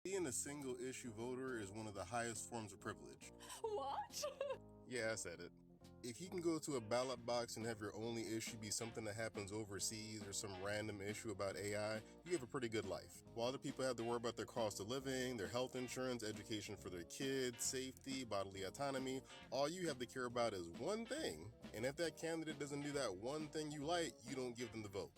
Being a single issue voter is one of the highest forms of privilege. What? Yeah, I said it. If you can go to a ballot box and have your only issue be something that happens overseas or some random issue about AI, you have a pretty good life. While other people have to worry about their cost of living, their health insurance, education for their kids, safety, bodily autonomy, all you have to care about is one thing. And if that candidate doesn't do that one thing you like, you don't give them the vote.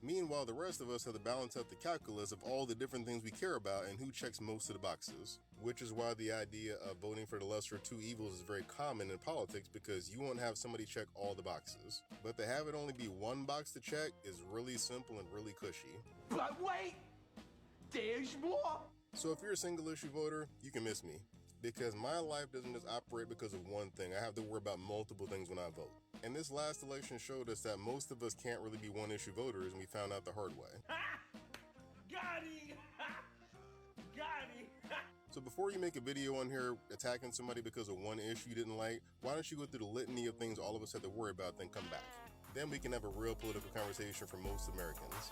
Meanwhile, the rest of us have to balance out the calculus of all the different things we care about and who checks most of the boxes. Which is why the idea of voting for the lesser of two evils is very common in politics, because you won't have somebody check all the boxes. But to have it only be one box to check is really simple and really cushy. But wait, there's more. So if you're a single issue voter, you can miss me. Because my life doesn't just operate because of one thing. I have to worry about multiple things when I vote. And this last election showed us that most of us can't really be one issue voters, and we found out the hard way. Got him! Got him! So before you make a video on here attacking somebody because of one issue you didn't like, why don't you go through the litany of things all of us have to worry about, then come back. Then we can have a real political conversation for most Americans.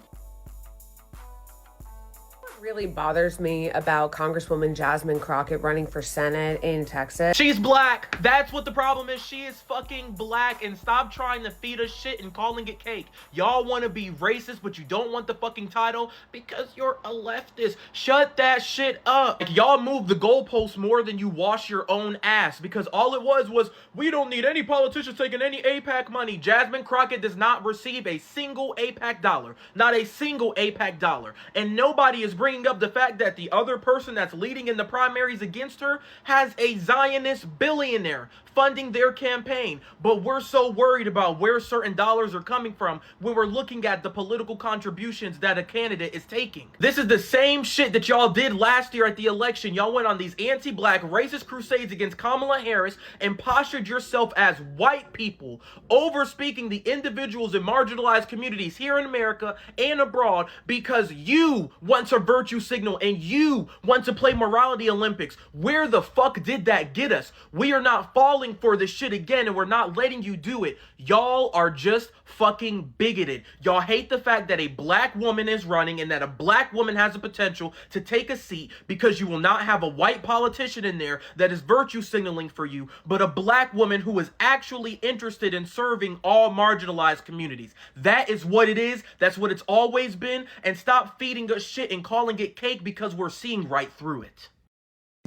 What really bothers me about Congresswoman Jasmine Crockett running for Senate in Texas? She's black. That's what the problem is. She is fucking black, and stop trying to feed us shit and calling it cake. Y'all want to be racist, but you don't want the fucking title because you're a leftist. Shut that shit up. Like, y'all move the goalposts more than you wash your own ass, because all it was we don't need any politicians taking any AIPAC money. Jasmine Crockett does not receive a single AIPAC dollar. Not a single AIPAC dollar. And nobody is bringing up the fact that the other person that's leading in the primaries against her has a Zionist billionaire funding their campaign. But we're so worried about where certain dollars are coming from when we're looking at the political contributions that a candidate is taking. This is the same shit that y'all did last year at the election. Y'all went on these anti-black racist crusades against Kamala Harris and postured yourself as white people, over speaking the individuals in marginalized communities here in America and abroad, because you want to virtue signal and you want to play morality Olympics. Where the fuck did that get us? We are not falling for this shit again, and we're not letting you do it. Y'all are just fucking bigoted. Y'all hate the fact that a black woman is running and that a black woman has the potential to take a seat, because you will not have a white politician in there that is virtue signaling for you, but a black woman who is actually interested in serving all marginalized communities. That is what it is. That's what it's always been. And stop feeding us shit and calling it cake, because we're seeing right through it.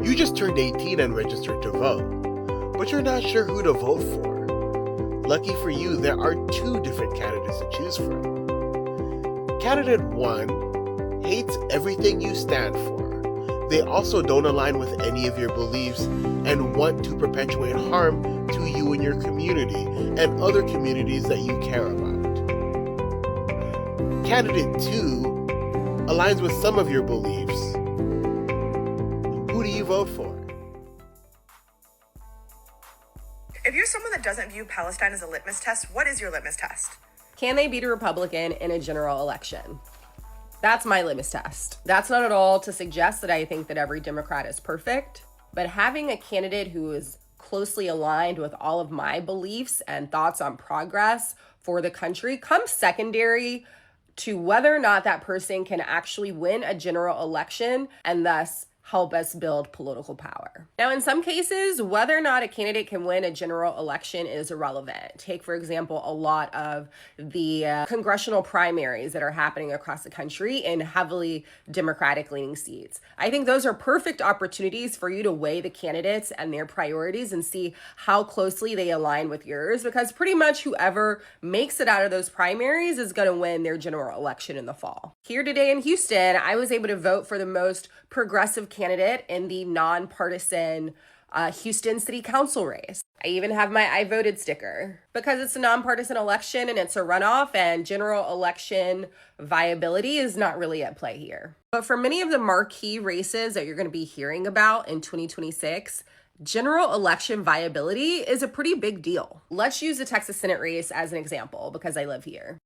You just turned 18 and registered to vote, but you're not sure who to vote for. Lucky for you, there are two different candidates to choose from. Candidate 1 hates everything you stand for. They also don't align with any of your beliefs and want to perpetuate harm to you and your community and other communities that you care about. Candidate 2 aligns with some of your beliefs. Who do you vote for? If you're someone that doesn't view Palestine as a litmus test, what is your litmus test? Can they beat a Republican in a general election? That's my litmus test. That's not at all to suggest that I think that every Democrat is perfect, but having a candidate who is closely aligned with all of my beliefs and thoughts on progress for the country comes secondary to whether or not that person can actually win a general election and thus help us build political power. Now, in some cases, whether or not a candidate can win a general election is irrelevant. Take, for example, a lot of the congressional primaries that are happening across the country in heavily Democratic-leaning seats. I think those are perfect opportunities for you to weigh the candidates and their priorities and see how closely they align with yours, because pretty much whoever makes it out of those primaries is going to win their general election in the fall. Here today in Houston, I was able to vote for the most progressive candidate in the nonpartisan Houston City Council race. I even have my I voted sticker because it's a nonpartisan election and it's a runoff, and general election viability is not really at play here. But for many of the marquee races that you're going to be hearing about in 2026, general election viability is a pretty big deal. Let's use the Texas Senate race as an example because I live here.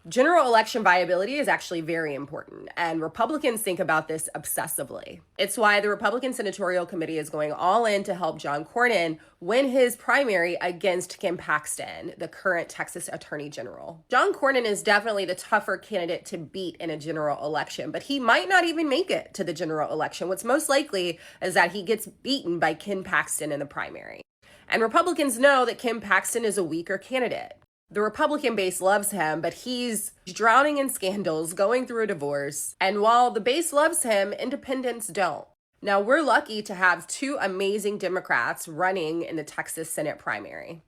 General election viability is actually very important, and Republicans think about this obsessively. It's why the Republican Senatorial Committee is going all in to help John Cornyn win his primary against Kim Paxton, the current Texas Attorney General. John Cornyn is definitely the tougher candidate to beat in a general election, but he might not even make it to the general election. What's most likely is that he gets beaten by Kim Paxton in the primary. And Republicans know that Kim Paxton is a weaker candidate. The Republican base loves him, but he's drowning in scandals, going through a divorce. And while the base loves him, independents don't. Now, we're lucky to have two amazing Democrats running in the Texas Senate primary.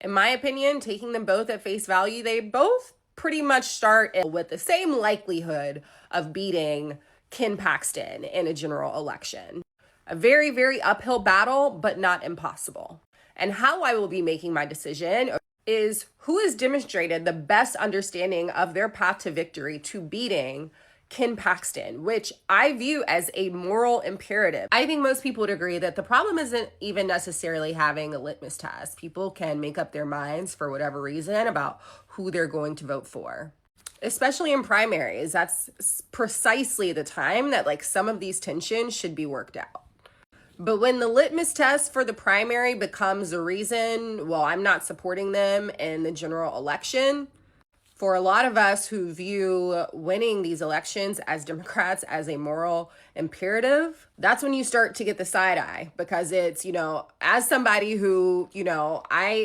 In my opinion, taking them both at face value, they both pretty much start with the same likelihood of beating Kim Paxton in a general election. A very, very uphill battle, but not impossible. And how I will be making my decision is who has demonstrated the best understanding of their path to victory to beating Kim Paxton, which I view as a moral imperative. I think most people would agree that the problem isn't even necessarily having a litmus test. People can make up their minds for whatever reason about who they're going to vote for. Especially in primaries, that's precisely the time that some of these tensions should be worked out. But when the litmus test for the primary becomes the reason, well, I'm not supporting them in the general election, for a lot of us who view winning these elections as Democrats as a moral imperative, that's when you start to get the side eye, because it's, as somebody who,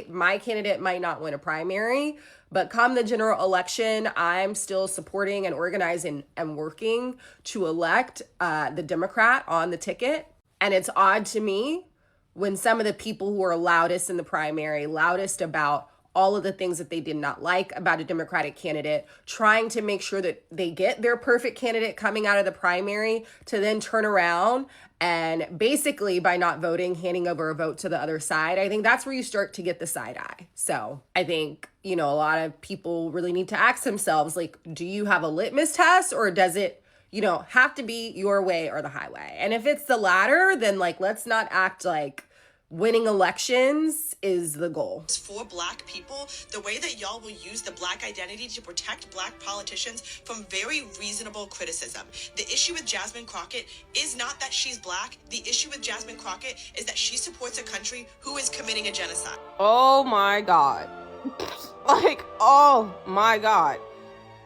my candidate might not win a primary, but come the general election, I'm still supporting and organizing and working to elect the Democrat on the ticket. And it's odd to me when some of the people who are loudest in the primary, loudest about all of the things that they did not like about a Democratic candidate, trying to make sure that they get their perfect candidate coming out of the primary, to then turn around and basically, by not voting, handing over a vote to the other side. I think that's where you start to get the side eye. So I think, a lot of people really need to ask themselves, do you have a litmus test, or does it have to be your way or the highway? And if it's the latter, then let's not act like winning elections is the goal. For Black people, the way that y'all will use the Black identity to protect Black politicians from very reasonable criticism. The issue with Jasmine Crockett is not that she's Black. The issue with Jasmine Crockett is that she supports a country who is committing a genocide. Oh my God. Oh my God.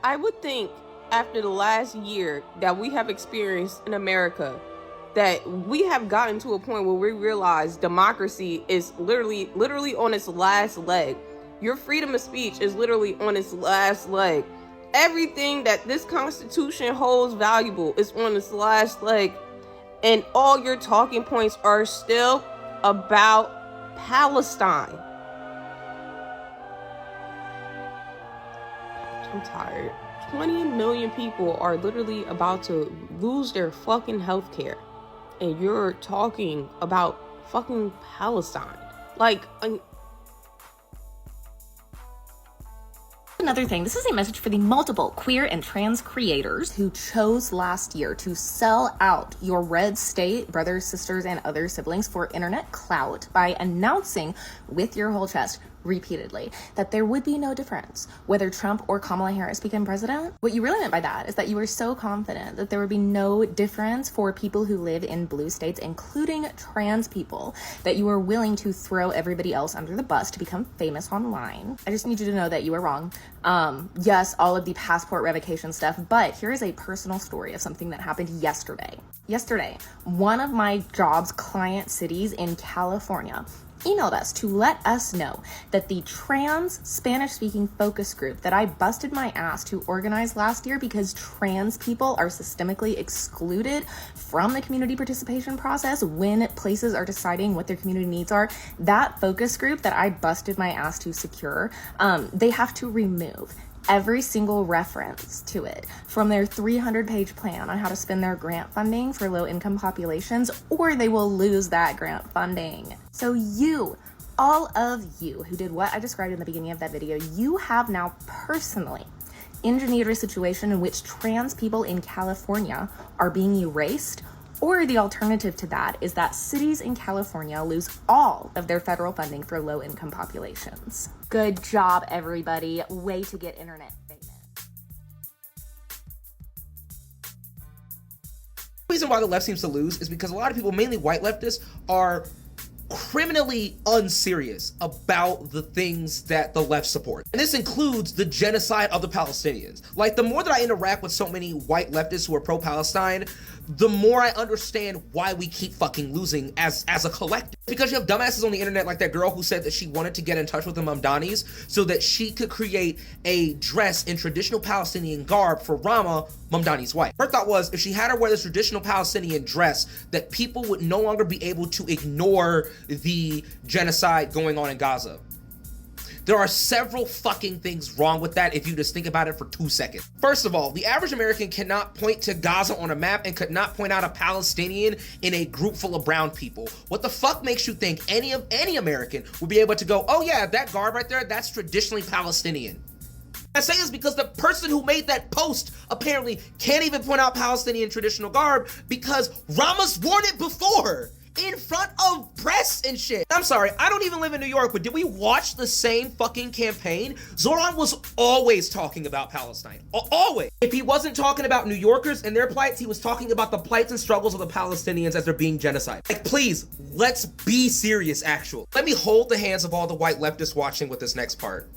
I would think after the last year that we have experienced in America, that we have gotten to a point where we realize democracy is literally on its last leg. Your freedom of speech is literally on its last leg. Everything that this Constitution holds valuable is on its last leg. And all your talking points are still about Palestine. I'm tired. 20 million people are literally about to lose their fucking health care. And you're talking about fucking Palestine. Another thing, this is a message for the multiple queer and trans creators who chose last year to sell out your red state brothers, sisters, and other siblings for internet clout by announcing with your whole chest repeatedly that there would be no difference whether Trump or Kamala Harris became president. What you really meant by that is that you were so confident that there would be no difference for people who live in blue states, including trans people, that you were willing to throw everybody else under the bus to become famous online. I just need you to know that you were wrong. Yes, all of the passport revocation stuff, but here is a personal story of something that happened yesterday. Yesterday, one of my job's client cities in California emailed us to let us know that the trans Spanish-speaking focus group that I busted my ass to organize last year, because trans people are systemically excluded from the community participation process when places are deciding what their community needs are, that focus group that I busted my ass to secure, they have to remove every single reference to it from their 300-page plan on how to spend their grant funding for low-income populations, or they will lose that grant funding. So you, all of you who did what I described in the beginning of that video, you have now personally engineered a situation in which trans people in California are being erased, or the alternative to that is that cities in California lose all of their federal funding for low-income populations. Good job, everybody. Way to get internet famous. reason why the left seems to lose is because a lot of people, mainly white leftists, are criminally unserious about the things that the left support. And this includes the genocide of the Palestinians. Like, the more that I interact with so many white leftists who are pro-Palestine, the more I understand why we keep fucking losing as a collective. Because you have dumbasses on the internet like that girl who said that she wanted to get in touch with the Mamdanis so that she could create a dress in traditional Palestinian garb for Rama, Mamdani's wife. Her thought was, if she had her wear this traditional Palestinian dress, that people would no longer be able to ignore the genocide going on in Gaza. There are several fucking things wrong with that if you just think about it for 2 seconds. First of all, the average American cannot point to Gaza on a map and could not point out a Palestinian in a group full of brown people. What the fuck makes you think any American would be able to go, oh yeah, that garb right there, that's traditionally Palestinian? I say this because the person who made that post apparently can't even point out Palestinian traditional garb because Rama's worn it before in front of press and shit. I'm sorry, I don't even live in New York, but did we watch the same fucking campaign? Zoran was always talking about Palestine. Always. If he wasn't talking about New Yorkers and their plights, he was talking about the plights and struggles of the Palestinians as they're being genocided. Like, please, let's be serious, actual. Let me hold the hands of all the white leftists watching with this next part.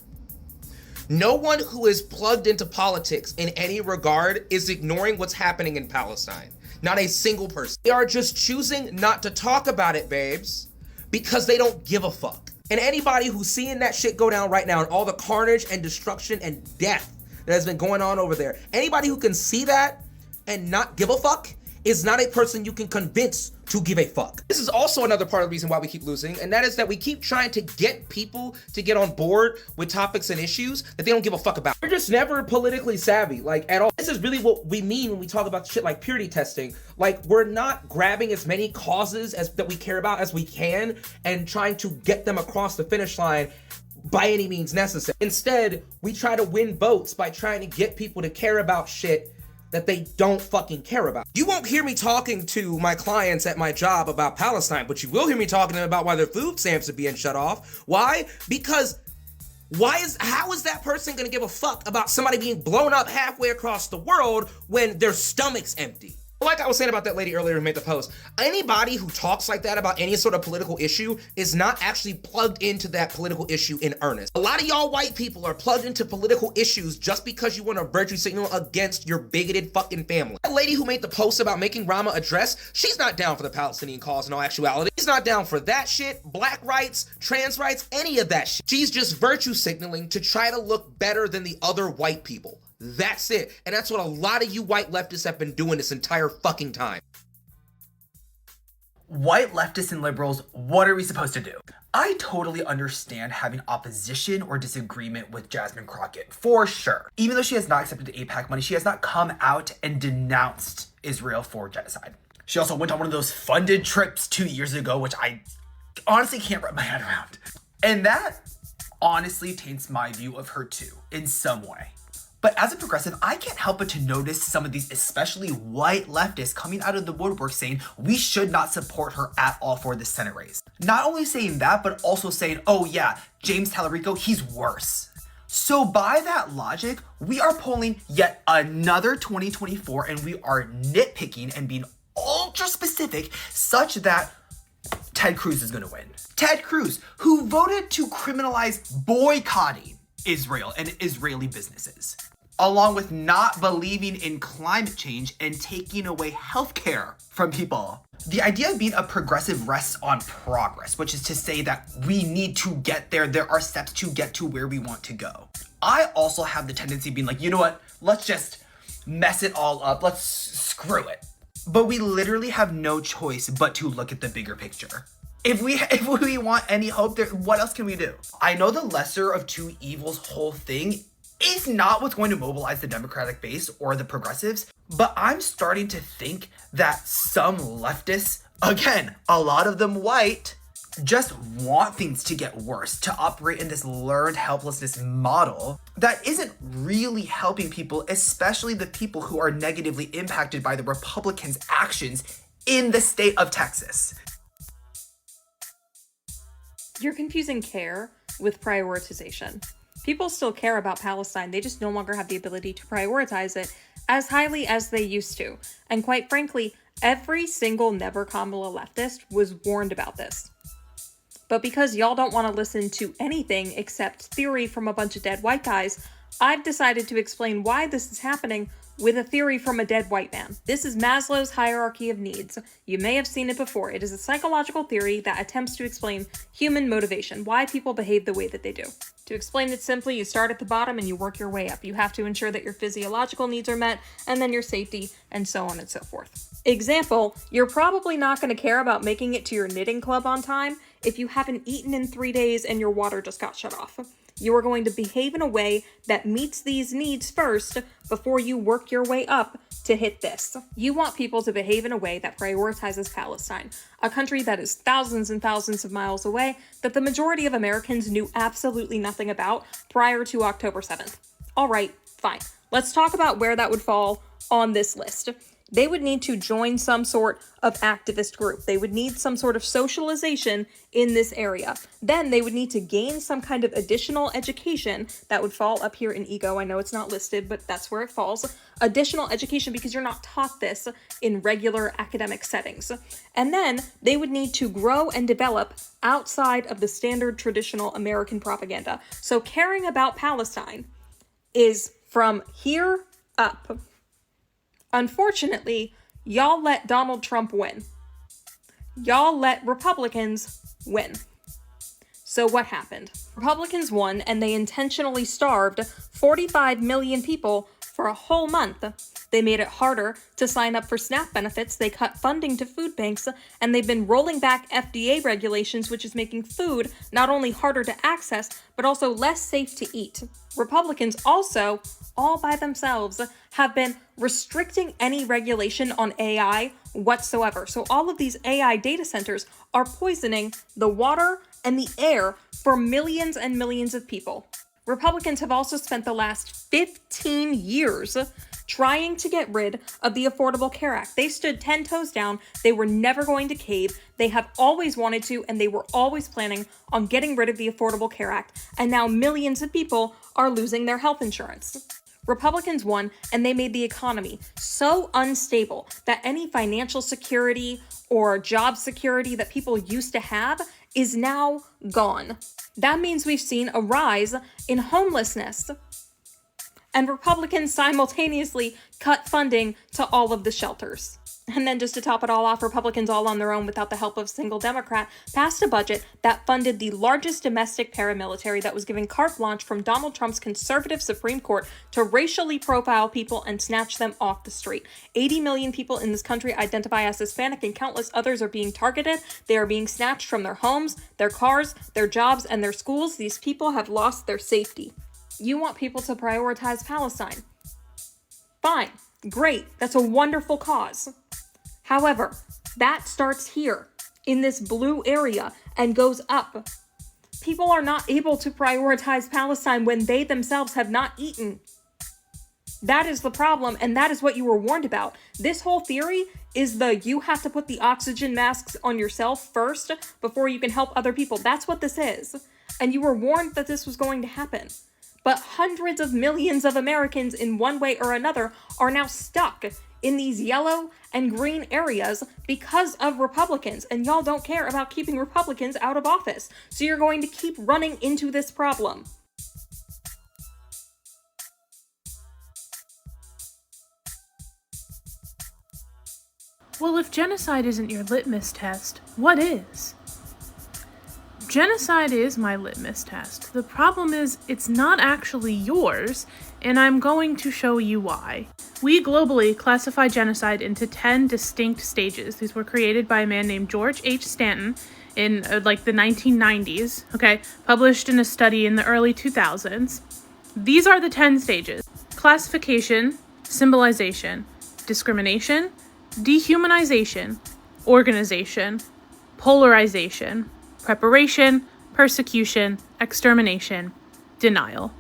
No one who is plugged into politics in any regard is ignoring what's happening in Palestine. Not a single person. They are just choosing not to talk about it, babes, because they don't give a fuck. And anybody who's seeing that shit go down right now and all the carnage and destruction and death that has been going on over there, anybody who can see that and not give a fuck is not a person you can convince to give a fuck. This is also another part of the reason why we keep losing, and that is that we keep trying to get people to get on board with topics and issues that they don't give a fuck about. We're just never politically savvy, like, at all. This is really what we mean when we talk about shit like purity testing. Like, we're not grabbing as many causes that we care about as we can and trying to get them across the finish line by any means necessary. Instead, we try to win votes by trying to get people to care about shit that they don't fucking care about. You won't hear me talking to my clients at my job about Palestine, but you will hear me talking to them about why their food stamps are being shut off. Why? Because how is that person gonna give a fuck about somebody being blown up halfway across the world when their stomach's empty? Like I was saying about that lady earlier who made the post, anybody who talks like that about any sort of political issue is not actually plugged into that political issue in earnest. A lot of y'all white people are plugged into political issues just because you want to virtue signal against your bigoted fucking family. That lady who made the post about making Rama a dress, she's not down for the Palestinian cause in all actuality. She's not down for that shit, black rights, trans rights, any of that shit. She's just virtue signaling to try to look better than the other white people. That's it. And that's what a lot of you white leftists have been doing this entire fucking time. White leftists and liberals, what are we supposed to do? I totally understand having opposition or disagreement with Jasmine Crockett, for sure. Even though she has not accepted the AIPAC money, she has not come out and denounced Israel for genocide. She also went on one of those funded trips 2 years ago, which I honestly can't wrap my head around. And that honestly taints my view of her too, in some way. But as a progressive, I can't help but to notice some of these especially white leftists coming out of the woodwork saying we should not support her at all for the Senate race. Not only saying that, but also saying, oh yeah, James Tallarico, he's worse. So by that logic, we are polling yet another 2024 and we are nitpicking and being ultra specific such that Ted Cruz is gonna win. Ted Cruz, who voted to criminalize boycotting Israel and Israeli businesses, along with not believing in climate change and taking away healthcare from people. The idea of being a progressive rests on progress, which is to say that we need to get there. There are steps to get to where we want to go. I also have the tendency of being like, you know what? Let's just mess it all up. Let's screw it. But we literally have no choice but to look at the bigger picture. If we want any hope there, what else can we do? I know the lesser of two evils whole thing is not what's going to mobilize the Democratic base or the progressives, but I'm starting to think that some leftists, again, a lot of them white, just want things to get worse, to operate in this learned helplessness model that isn't really helping people, especially the people who are negatively impacted by the Republicans' actions in the state of Texas. You're confusing care with prioritization. People still care about Palestine, they just no longer have the ability to prioritize it as highly as they used to. And quite frankly, Every single Never Kamala leftist was warned about this. But because y'all don't want to listen to anything except theory from a bunch of dead white guys, I've decided to explain why this is happening with a theory from a dead white man. This is Maslow's hierarchy of needs. You may have seen it before. It is a psychological theory that attempts to explain human motivation, why people behave the way that they do. To explain it simply, you start at the bottom and you work your way up. You have to ensure that your physiological needs are met, and then your safety, and so on and so forth. Example, you're probably not going to care about making it to your knitting club on time if you haven't eaten in 3 days and your water just got shut off. You are going to behave in a way that meets these needs first before you work your way up to hit this. You want people to behave in a way that prioritizes Palestine, a country that is thousands and thousands of miles away that the majority of Americans knew absolutely nothing about prior to October 7th. All right, fine. Let's talk about where that would fall on this list. They would need to join some sort of activist group. They would need some sort of socialization in this area. Then they would need to gain some kind of additional education that would fall up here in ego. I know it's not listed, but that's where it falls. Additional education, because you're not taught this in regular academic settings. And then they would need to grow and develop outside of the standard traditional American propaganda. So caring about Palestine is from here up. Unfortunately, y'all let Donald Trump win. Y'all let Republicans win. So what happened? Republicans won, and they intentionally starved 45 million people for a whole month. They made it harder to sign up for SNAP benefits, they cut funding to food banks, and they've been rolling back FDA regulations, which is making food not only harder to access, but also less safe to eat. Republicans also, all by themselves, have been restricting any regulation on AI whatsoever. So all of these AI data centers are poisoning the water and the air for millions and millions of people. Republicans have also spent the last 15 years trying to get rid of the Affordable Care Act. They stood 10 toes down. They were never going to cave. They have always wanted to, and they were always planning on getting rid of the Affordable Care Act. And now millions of people are losing their health insurance. Republicans won, and they made the economy so unstable that any financial security or job security that people used to have is now gone. That means we've seen a rise in homelessness. And Republicans simultaneously cut funding to all of the shelters. And then just to top it all off, Republicans all on their own without the help of a single Democrat passed a budget that funded the largest domestic paramilitary that was given carte blanche from Donald Trump's conservative Supreme Court to racially profile people and snatch them off the street. 80 million people in this country identify as Hispanic, and countless others are being targeted. They are being snatched from their homes, their cars, their jobs, and their schools. These people have lost their safety. You want people to prioritize Palestine. Fine. Great. That's a wonderful cause. However, that starts here in this blue area and goes up. People are not able to prioritize Palestine when they themselves have not eaten. That is the problem, and that is what you were warned about. This whole theory is you have to put the oxygen masks on yourself first before you can help other people. That's what this is. And you were warned that this was going to happen. But hundreds of millions of Americans in one way or another are now stuck in these yellow and green areas because of Republicans. And y'all don't care about keeping Republicans out of office. So you're going to keep running into this problem. Well, if genocide isn't your litmus test, what is? Genocide is my litmus test. The problem is it's not actually yours, and I'm going to show you why. We globally classify genocide into 10 distinct stages. These were created by a man named George H. Stanton in the 1990s, published in a study in the early 2000s. These are the 10 stages: classification, symbolization, discrimination, dehumanization, organization, polarization, preparation, persecution, extermination, denial,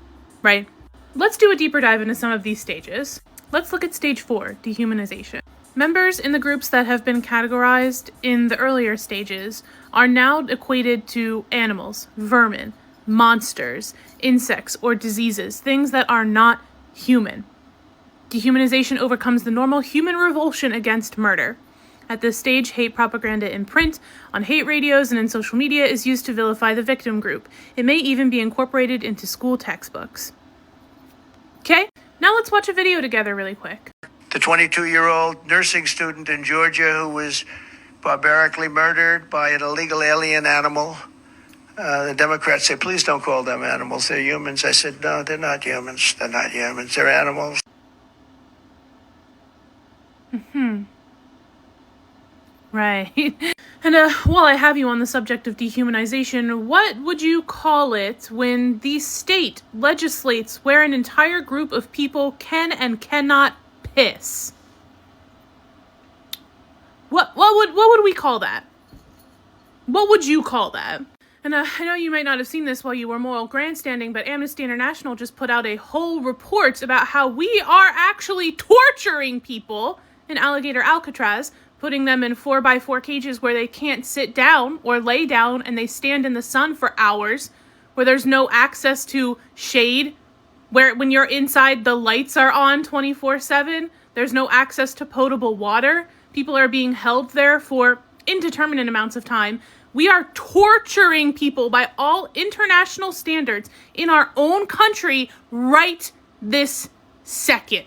right? Let's do a deeper dive into some of these stages. Let's look at stage 4, dehumanization. Members in the groups that have been categorized in the earlier stages are now equated to animals, vermin, monsters, insects, or diseases, things that are not human. Dehumanization overcomes the normal human revulsion against murder. At this stage, hate propaganda in print, on hate radios, and in social media is used to vilify the victim group. It may even be incorporated into school textbooks. Okay, now let's watch a video together really quick. The 22-year-old nursing student in Georgia who was barbarically murdered by an illegal alien animal. The Democrats say, please don't call them animals. They're humans. I said, no, they're not humans. They're not humans. They're animals. Right. And while I have you on the subject of dehumanization, what would you call it when the state legislates where an entire group of people can and cannot piss? What would we call that? What would you call that? And I know you might not have seen this while you were moral grandstanding, but Amnesty International just put out a whole report about how we are actually torturing people in Alligator Alcatraz, putting them in 4x4 cages where they can't sit down or lay down and they stand in the sun for hours, where there's no access to shade, where when you're inside the lights are on 24/7, there's no access to potable water. People are being held there for indeterminate amounts of time. We are torturing people by all international standards in our own country right this second.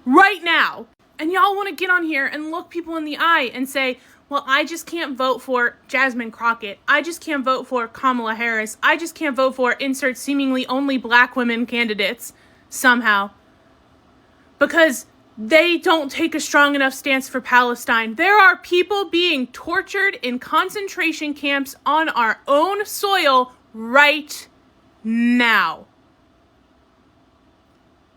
Right now. And y'all want to get on here and look people in the eye and say, well, I just can't vote for Jasmine Crockett. I just can't vote for Kamala Harris. I just can't vote for insert seemingly only black women candidates somehow. Because they don't take a strong enough stance for Palestine. There are people being tortured in concentration camps on our own soil right now.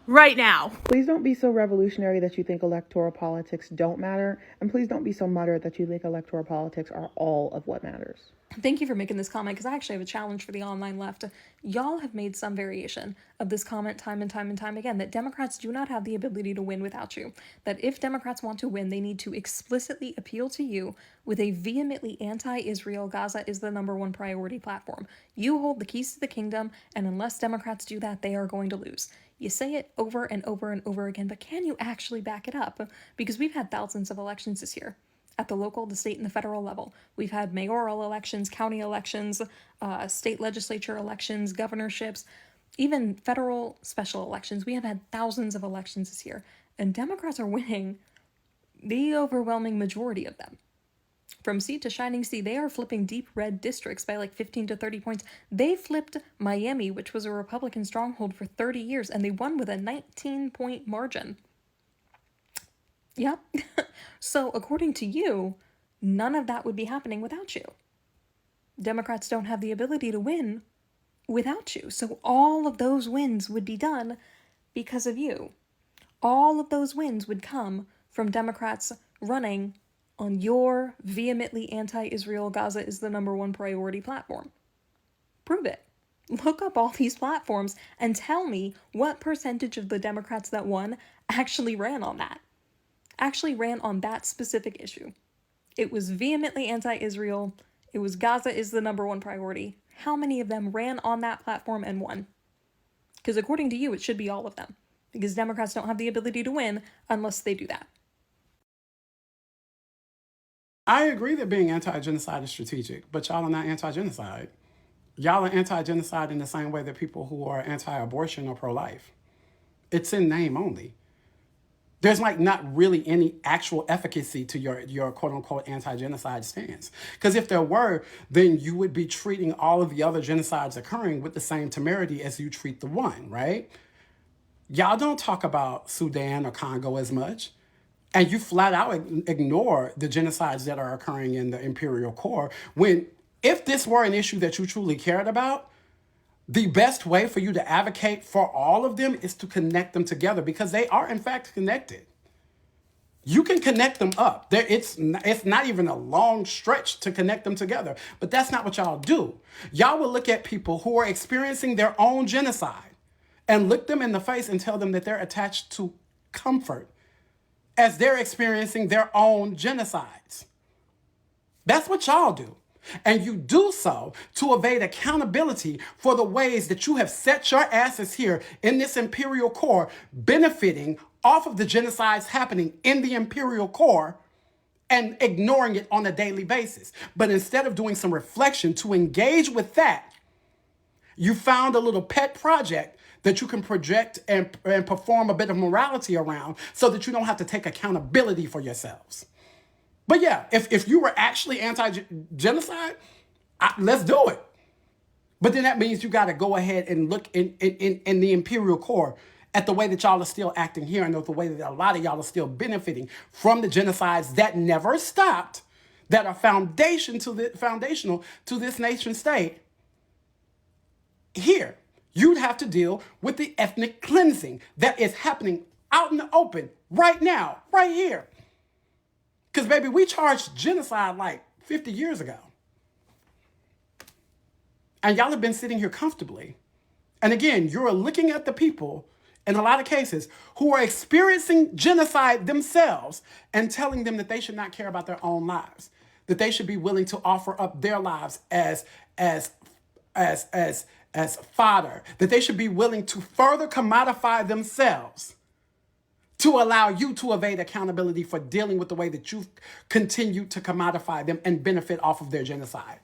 Right now. Please don't be so revolutionary that you think electoral politics don't matter, and please don't be so moderate that you think electoral politics are all of what matters. Thank you for making this comment, because I actually have a challenge for the online left. Y'all have made some variation of this comment time and time again, that Democrats do not have the ability to win without you. That if Democrats want to win, they need to explicitly appeal to you with a vehemently anti-Israel, Gaza is the #1 priority platform. You hold the keys to the kingdom, and unless Democrats do that, they are going to lose. You say it over and over and over again, but can you actually back it up? Because we've had thousands of elections this year. At the local, the state, and the federal level. We've had mayoral elections, county elections, state legislature elections, governorships, even federal special elections. We have had thousands of elections this year, and Democrats are winning the overwhelming majority of them. From sea to shining sea, they are flipping deep red districts by like 15 to 30 points. They flipped Miami, which was a Republican stronghold for 30 years, and they won with a 19-point margin. Yep. So according to you, none of that would be happening without you. Democrats don't have the ability to win without you. So all of those wins would be done because of you. All of those wins would come from Democrats running on your vehemently anti-Israel, Gaza is the #1 priority platform. Prove it. Look up all these platforms and tell me what percentage of the Democrats that won actually ran on that. Actually ran on that specific issue. It was vehemently anti-Israel. It was Gaza is the #1 priority. How many of them ran on that platform and won? Because according to you, it should be all of them. Because Democrats don't have the ability to win unless they do that. I agree that being anti-genocide is strategic, but y'all are not anti-genocide. Y'all are anti-genocide in the same way that people who are anti-abortion are pro-life. It's in name only. There's like not really any actual efficacy to your quote-unquote anti-genocide stance. Because if there were, then you would be treating all of the other genocides occurring with the same temerity as you treat the one, right? Y'all don't talk about Sudan or Congo as much. And you flat out ignore the genocides that are occurring in the imperial core, when if this were an issue that you truly cared about, the best way for you to advocate for all of them is to connect them together, because they are in fact connected. You can connect them up. It's not even a long stretch to connect them together, but that's not what y'all do. Y'all will look at people who are experiencing their own genocide and look them in the face and tell them that they're attached to comfort as they're experiencing their own genocides. That's what y'all do. And you do so to evade accountability for the ways that you have set your asses here in this imperial core, benefiting off of the genocides happening in the imperial core and ignoring it on a daily basis. But instead of doing some reflection to engage with that, you found a little pet project that you can project and perform a bit of morality around so that you don't have to take accountability for yourselves. But yeah, if you were actually anti-genocide, let's do it. But then that means you got to go ahead and look in the imperial core at the way that y'all are still acting here and the way that a lot of y'all are still benefiting from the genocides that never stopped, that are foundational to this nation state. Here, you'd have to deal with the ethnic cleansing that is happening out in the open right now, right here. Because, baby, we charged genocide like 50 years ago. And y'all have been sitting here comfortably. And again, you're looking at the people, in a lot of cases, who are experiencing genocide themselves and telling them that they should not care about their own lives, that they should be willing to offer up their lives as fodder, that they should be willing to further commodify themselves to allow you to evade accountability for dealing with the way that you've continued to commodify them and benefit off of their genocide.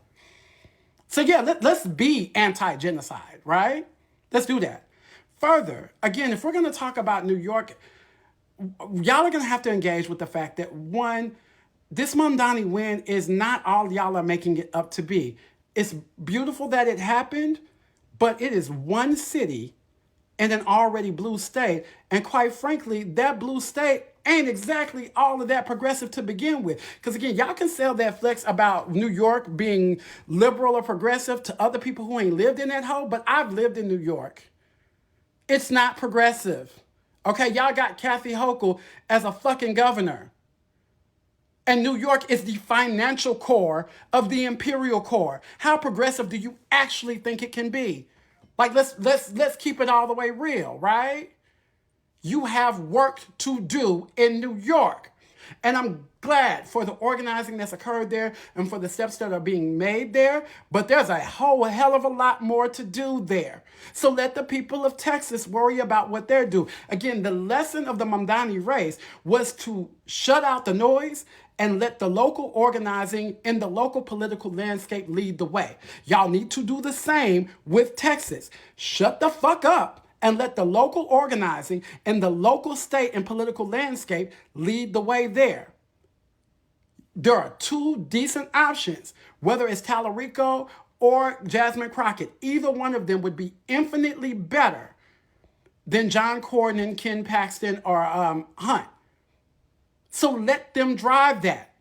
So yeah, let's be anti-genocide, right? Let's do that. Further, again, if we're going to talk about New York, y'all are going to have to engage with the fact that, one, this Mamdani win is not all y'all are making it up to be. It's beautiful that it happened, but it is one city in an already blue state. And quite frankly, that blue state ain't exactly all of that progressive to begin with. Because again, y'all can sell that flex about New York being liberal or progressive to other people who ain't lived in that hole, but I've lived in New York. It's not progressive. Okay, y'all got Kathy Hochul as a fucking governor. And New York is the financial core of the imperial core. How progressive do you actually think it can be? Like, let's keep it all the way real, right? You have work to do in New York. And I'm glad for the organizing that's occurred there and for the steps that are being made there. But there's a whole hell of a lot more to do there. So let the people of Texas worry about what they're doing. Again, the lesson of the Mamdani race was to shut out the noise and let the local organizing in the local political landscape lead the way. Y'all need to do the same with Texas. Shut the fuck up and let the local organizing and the local state and political landscape lead the way there. There are two decent options, whether it's Tallarico or Jasmine Crockett. Either one of them would be infinitely better than John Cornyn, Ken Paxton, or Hunt. So let them drive that.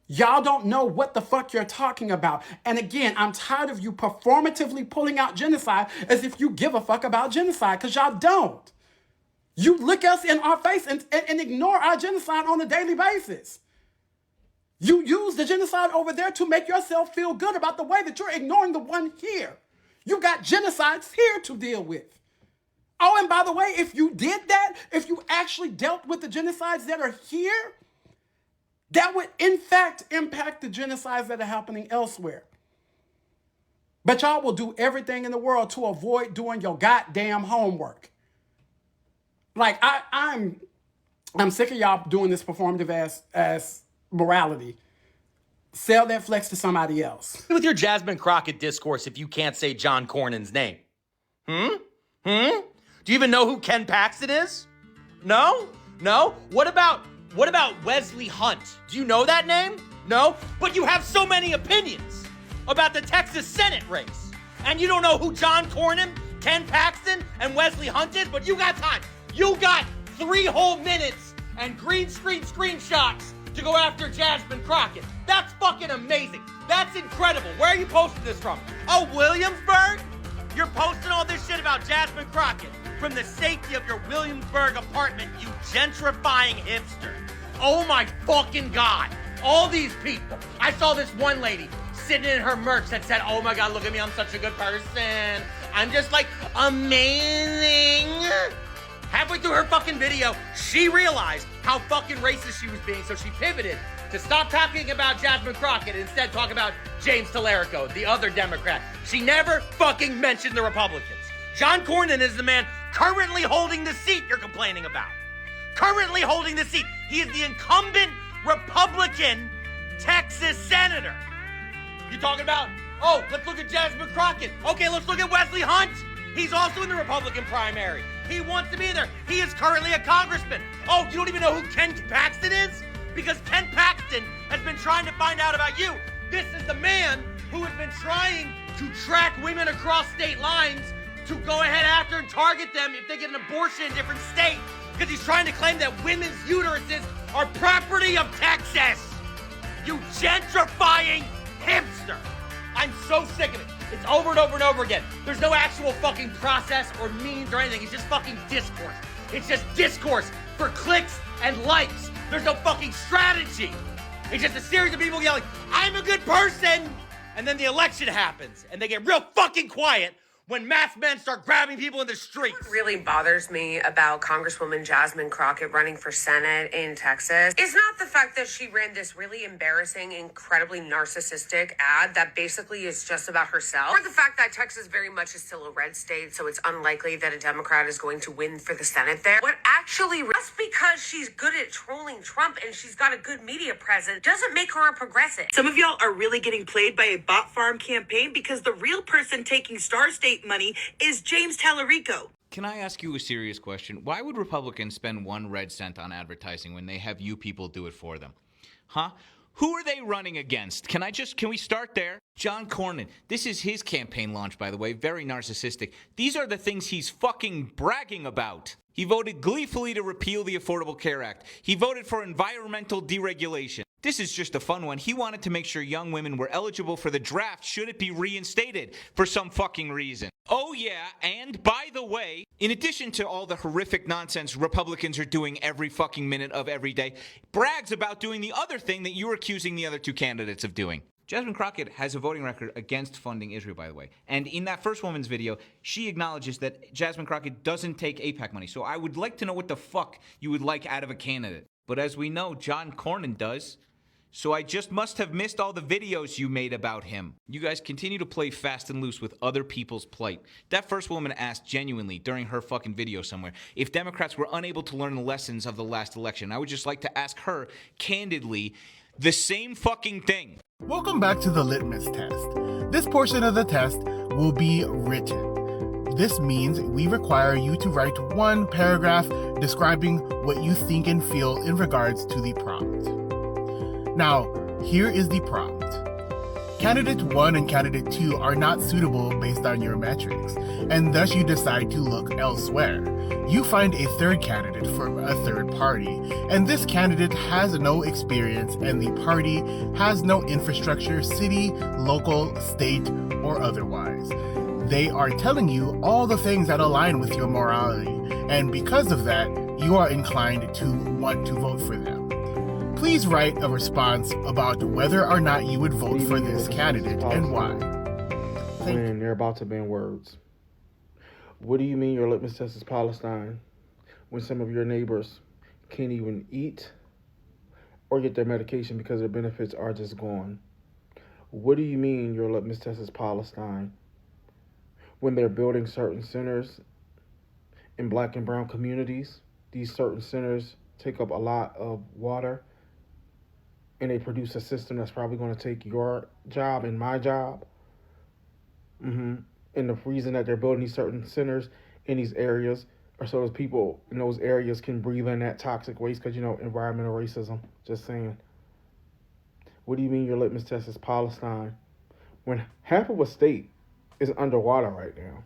Y'all don't know what the fuck you're talking about. And again, I'm tired of you performatively pulling out genocide as if you give a fuck about genocide, because y'all don't. You look us in our face and ignore our genocide on a daily basis. You use the genocide over there to make yourself feel good about the way that you're ignoring the one here. You got genocides here to deal with. Oh, and by the way, if you did that, if you actually dealt with the genocides that are here, that would, in fact, impact the genocides that are happening elsewhere. But y'all will do everything in the world to avoid doing your goddamn homework. Like, I'm sick of y'all doing this performative ass morality. Sell that flex to somebody else. With your Jasmine Crockett discourse if you can't say John Cornyn's name? Do you even know who Ken Paxton is? No? What about Wesley Hunt? Do you know that name? No? But you have so many opinions about the Texas Senate race. And you don't know who John Cornyn, Ken Paxton, and Wesley Hunt is? But you got time. You got 3 whole minutes and green screen screenshots to go after Jasmine Crockett. That's fucking amazing. That's incredible. Where are you posting this from? Oh, Williamsburg? You're posting all this shit about Jasmine Crockett from the safety of your Williamsburg apartment, you gentrifying hipster. Oh my fucking God. All these people. I saw this one lady sitting in her merch that said, oh my God, look at me, I'm such a good person. I'm just like amazing. Halfway through her fucking video, she realized how fucking racist she was being, so she pivoted to stop talking about Jasmine Crockett and instead talk about James Tallarico, the other Democrat. She never fucking mentioned the Republicans. John Cornyn is the man currently holding the seat you're complaining about. currently holding the seat. He is the incumbent Republican Texas senator. You talking about, oh, let's look at Jasmine Crockett. Okay, let's look at Wesley Hunt. He's also in the Republican primary. He wants to be there. He is currently a congressman. Oh, you don't even know who Ken Paxton is? Because Ken Paxton has been trying to find out about you. This is the man who has been trying to track women across state lines to go ahead after and target them if they get an abortion in a different state, because he's trying to claim that women's uteruses are property of Texas. You gentrifying hipster. I'm so sick of it. It's over and over and over again. There's no actual fucking process or means or anything. It's just fucking discourse. It's just discourse for clicks and likes. There's no fucking strategy. It's just a series of people yelling, I'm a good person! And then the election happens, and they get real fucking quiet when masked men start grabbing people in the streets. What really bothers me about Congresswoman Jasmine Crockett running for Senate in Texas is not the fact that she ran this really embarrassing, incredibly narcissistic ad that basically is just about herself, or the fact that Texas very much is still a red state, so it's unlikely that a Democrat is going to win for the Senate there. What actually, just because she's good at trolling Trump and she's got a good media presence, doesn't make her a progressive. Some of y'all are really getting played by a bot farm campaign because the real person taking Star State money is James Tallarico. Can I ask you a serious question? Why would Republicans spend 1 red cent on advertising when they have you people do it for them? Huh? Who are they running against? Can we start there? John Cornyn. This is his campaign launch, by the way. Very narcissistic. These are the things he's fucking bragging about. He voted gleefully to repeal the Affordable Care Act. He voted for environmental deregulation. This is just a fun one. He wanted to make sure young women were eligible for the draft should it be reinstated for some fucking reason. Oh yeah, and by the way, in addition to all the horrific nonsense Republicans are doing every fucking minute of every day, brags about doing the other thing that you're accusing the other 2 candidates of doing. Jasmine Crockett has a voting record against funding Israel, by the way. And in that First Woman's video, she acknowledges that Jasmine Crockett doesn't take AIPAC money. So I would like to know what the fuck you would like out of a candidate. But as we know, John Cornyn does. So I just must have missed all the videos you made about him. You guys continue to play fast and loose with other people's plight. That First Woman asked genuinely during her fucking video somewhere if Democrats were unable to learn the lessons of the last election. I would just like to ask her candidly the same fucking thing. Welcome back to the Litmus test. This portion of the test will be written. This means we require you to write 1 paragraph describing what you think and feel in regards to the prompt. Now, here is the prompt. Candidate 1 and Candidate 2 are not suitable based on your metrics, and thus you decide to look elsewhere. You find a 3rd candidate from a 3rd party, and this candidate has no experience and the party has no infrastructure, city, local, state, or otherwise. They are telling you all the things that align with your morality, and because of that, you are inclined to want to vote for them. Please write a response about whether or not you would vote for this candidate and why. When they're about to ban words. What do you mean your litmus test is Palestine when some of your neighbors can't even eat or get their medication because their benefits are just gone? What do you mean your litmus test is Palestine when they're building certain centers in Black and brown communities? These certain centers take up a lot of water, and they produce a system that's probably going to take your job and my job. And the reason that they're building these certain centers in these areas are so that people in those areas can breathe in that toxic waste because, environmental racism. Just saying. What do you mean your litmus test is Palestine when half of a state is underwater right now?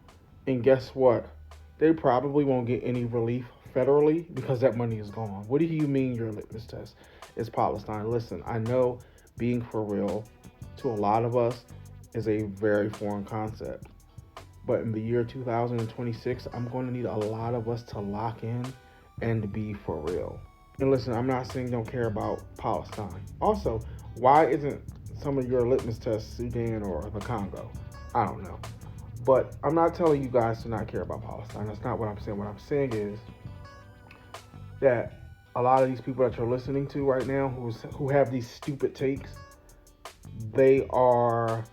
And guess what? They probably won't get any relief federally because that money is gone. What do you mean your litmus test is Palestine? Listen, I know being for real to a lot of us is a very foreign concept. But in the year 2026, I'm going to need a lot of us to lock in and be for real. And listen, I'm not saying don't care about Palestine. Also, why isn't some of your litmus tests Sudan or the Congo? I don't know. But I'm not telling you guys to not care about Palestine. That's not what I'm saying. What I'm saying is that a lot of these people that you're listening to right now who have these stupid takes, they are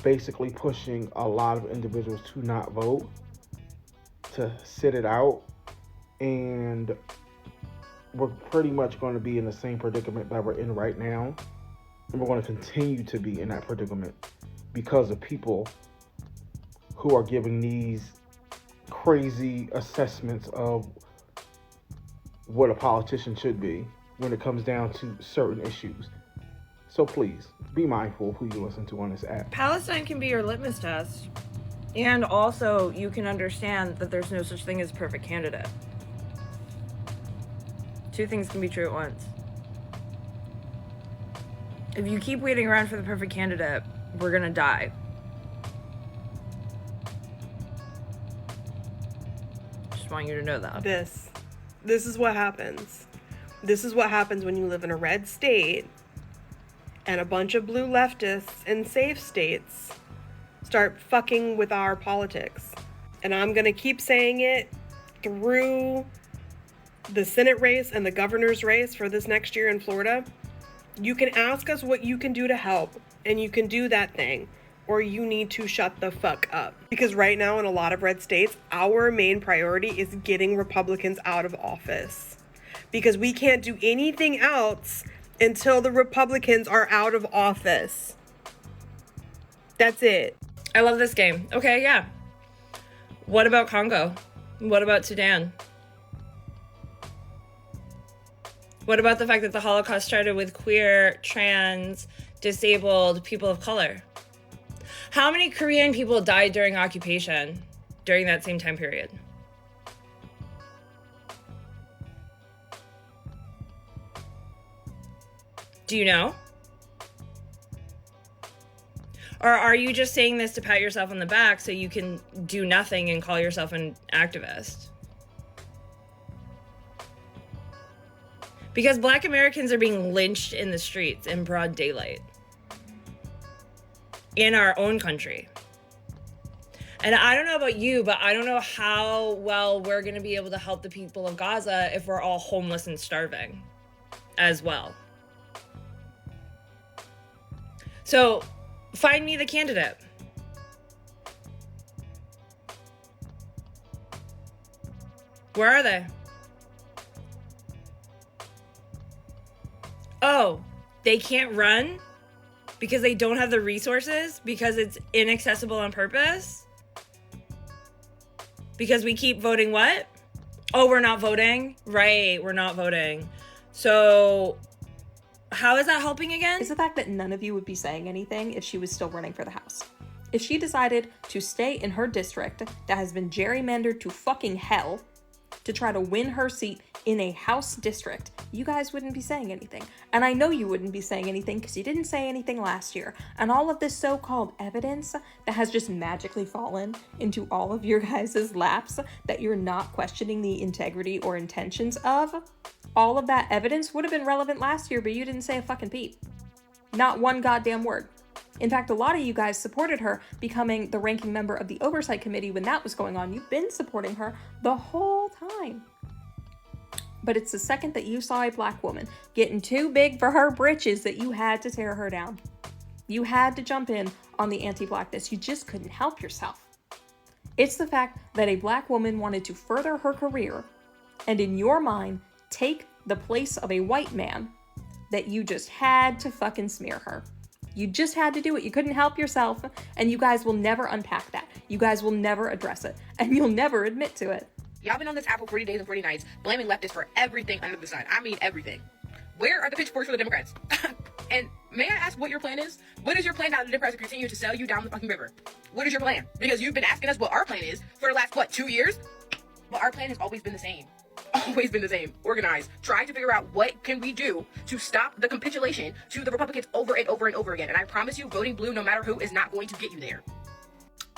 basically pushing a lot of individuals to not vote, to sit it out, and we're pretty much going to be in the same predicament that we're in right now. And we're going to continue to be in that predicament because of people who are giving these crazy assessments of what a politician should be when it comes down to certain issues. So please, be mindful of who you listen to on this app. Palestine can be your litmus test. And also, you can understand that there's no such thing as a perfect candidate. Two things can be true at once. If you keep waiting around for the perfect candidate, we're gonna die. Just want you to know that. This is what happens. This is what happens when you live in a red state and a bunch of blue leftists in safe states start fucking with our politics. And I'm gonna keep saying it through the Senate race and the governor's race for this next year in Florida. You can ask us what you can do to help, and you can do that thing, or you need to shut the fuck up. Because right now in a lot of red states, our main priority is getting Republicans out of office. Because we can't do anything else until the Republicans are out of office. That's it. I love this game. Okay, yeah. What about Congo? What about Sudan? What about the fact that the Holocaust started with queer, trans, disabled people of color? How many Korean people died during occupation during that same time period? Do you know? Or are you just saying this to pat yourself on the back so you can do nothing and call yourself an activist? Because Black Americans are being lynched in the streets in broad daylight. In our own country. And I don't know about you, but I don't know how well we're going to be able to help the people of Gaza if we're all homeless and starving as well. So, find me the candidate. Where are they? Oh, they can't run because they don't have the resources, because it's inaccessible on purpose, because we keep voting what? Oh, we're not voting? Right, we're not voting. So how is that helping again? Is the fact that none of you would be saying anything if she was still running for the House. If she decided to stay in her district that has been gerrymandered to fucking hell to try to win her seat in a House district, you guys wouldn't be saying anything. And I know you wouldn't be saying anything because you didn't say anything last year. And all of this so-called evidence that has just magically fallen into all of your guys' laps that you're not questioning the integrity or intentions of, all of that evidence would have been relevant last year, but you didn't say a fucking peep. Not one goddamn word. In fact, a lot of you guys supported her becoming the ranking member of the Oversight Committee when that was going on. You've been supporting her the whole time. But it's the second that you saw a Black woman getting too big for her britches that you had to tear her down. You had to jump in on the anti-Blackness. You just couldn't help yourself. It's the fact that a Black woman wanted to further her career and in your mind take the place of a white man that you just had to fucking smear her. You just had to do it. You couldn't help yourself, and you guys will never unpack that. You guys will never address it, and you'll never admit to it. Y'all been on this app for 40 days and 40 nights, blaming leftists for everything under the sun. I mean everything. Where are the pitchforks for the Democrats? And may I ask what your plan is? What is your plan now that the Democrats continue to sell you down the fucking river? What is your plan? Because you've been asking us what our plan is for the last, 2 years? Well, our plan has always been the same. Always been the same. Organize. Try to figure out what can we do to stop the capitulation to the Republicans over and over and over again. And I promise you, voting blue, no matter who, is not going to get you there.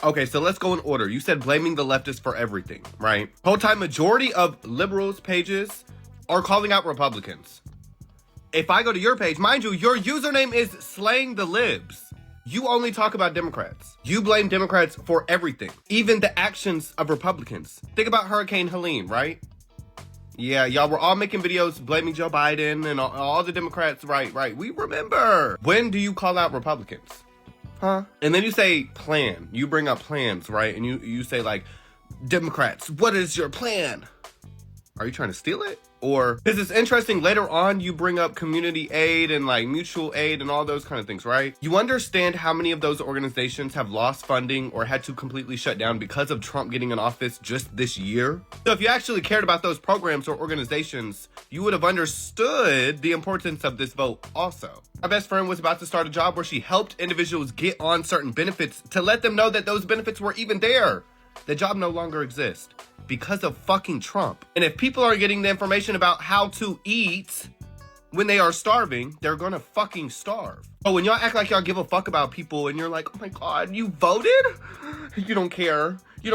Okay, so let's go in order. You said blaming the leftists for everything, right? Whole time, majority of liberals' pages are calling out Republicans. If I go to your page, mind you, your username is slaying the libs. You only talk about Democrats. You blame Democrats for everything, even the actions of Republicans. Think about Hurricane Helene, right? Yeah, y'all were all making videos blaming Joe Biden and all the Democrats. Right. We remember. When do you call out Republicans? Huh? And then you say plan. You bring up plans, right? And you say like, Democrats, what is your plan? Are you trying to steal it? Or, because it's interesting, later on you bring up community aid and like mutual aid and all those kind of things, right? You understand how many of those organizations have lost funding or had to completely shut down because of Trump getting in office just this year? So if you actually cared about those programs or organizations, you would have understood the importance of this vote also. My best friend was about to start a job where she helped individuals get on certain benefits to let them know that those benefits were even there. The job no longer exists because of fucking Trump. And if people are getting the information about how to eat when they are starving, they're gonna fucking starve. But when y'all act like y'all give a fuck about people and you're like, oh my God, you voted? You don't care. You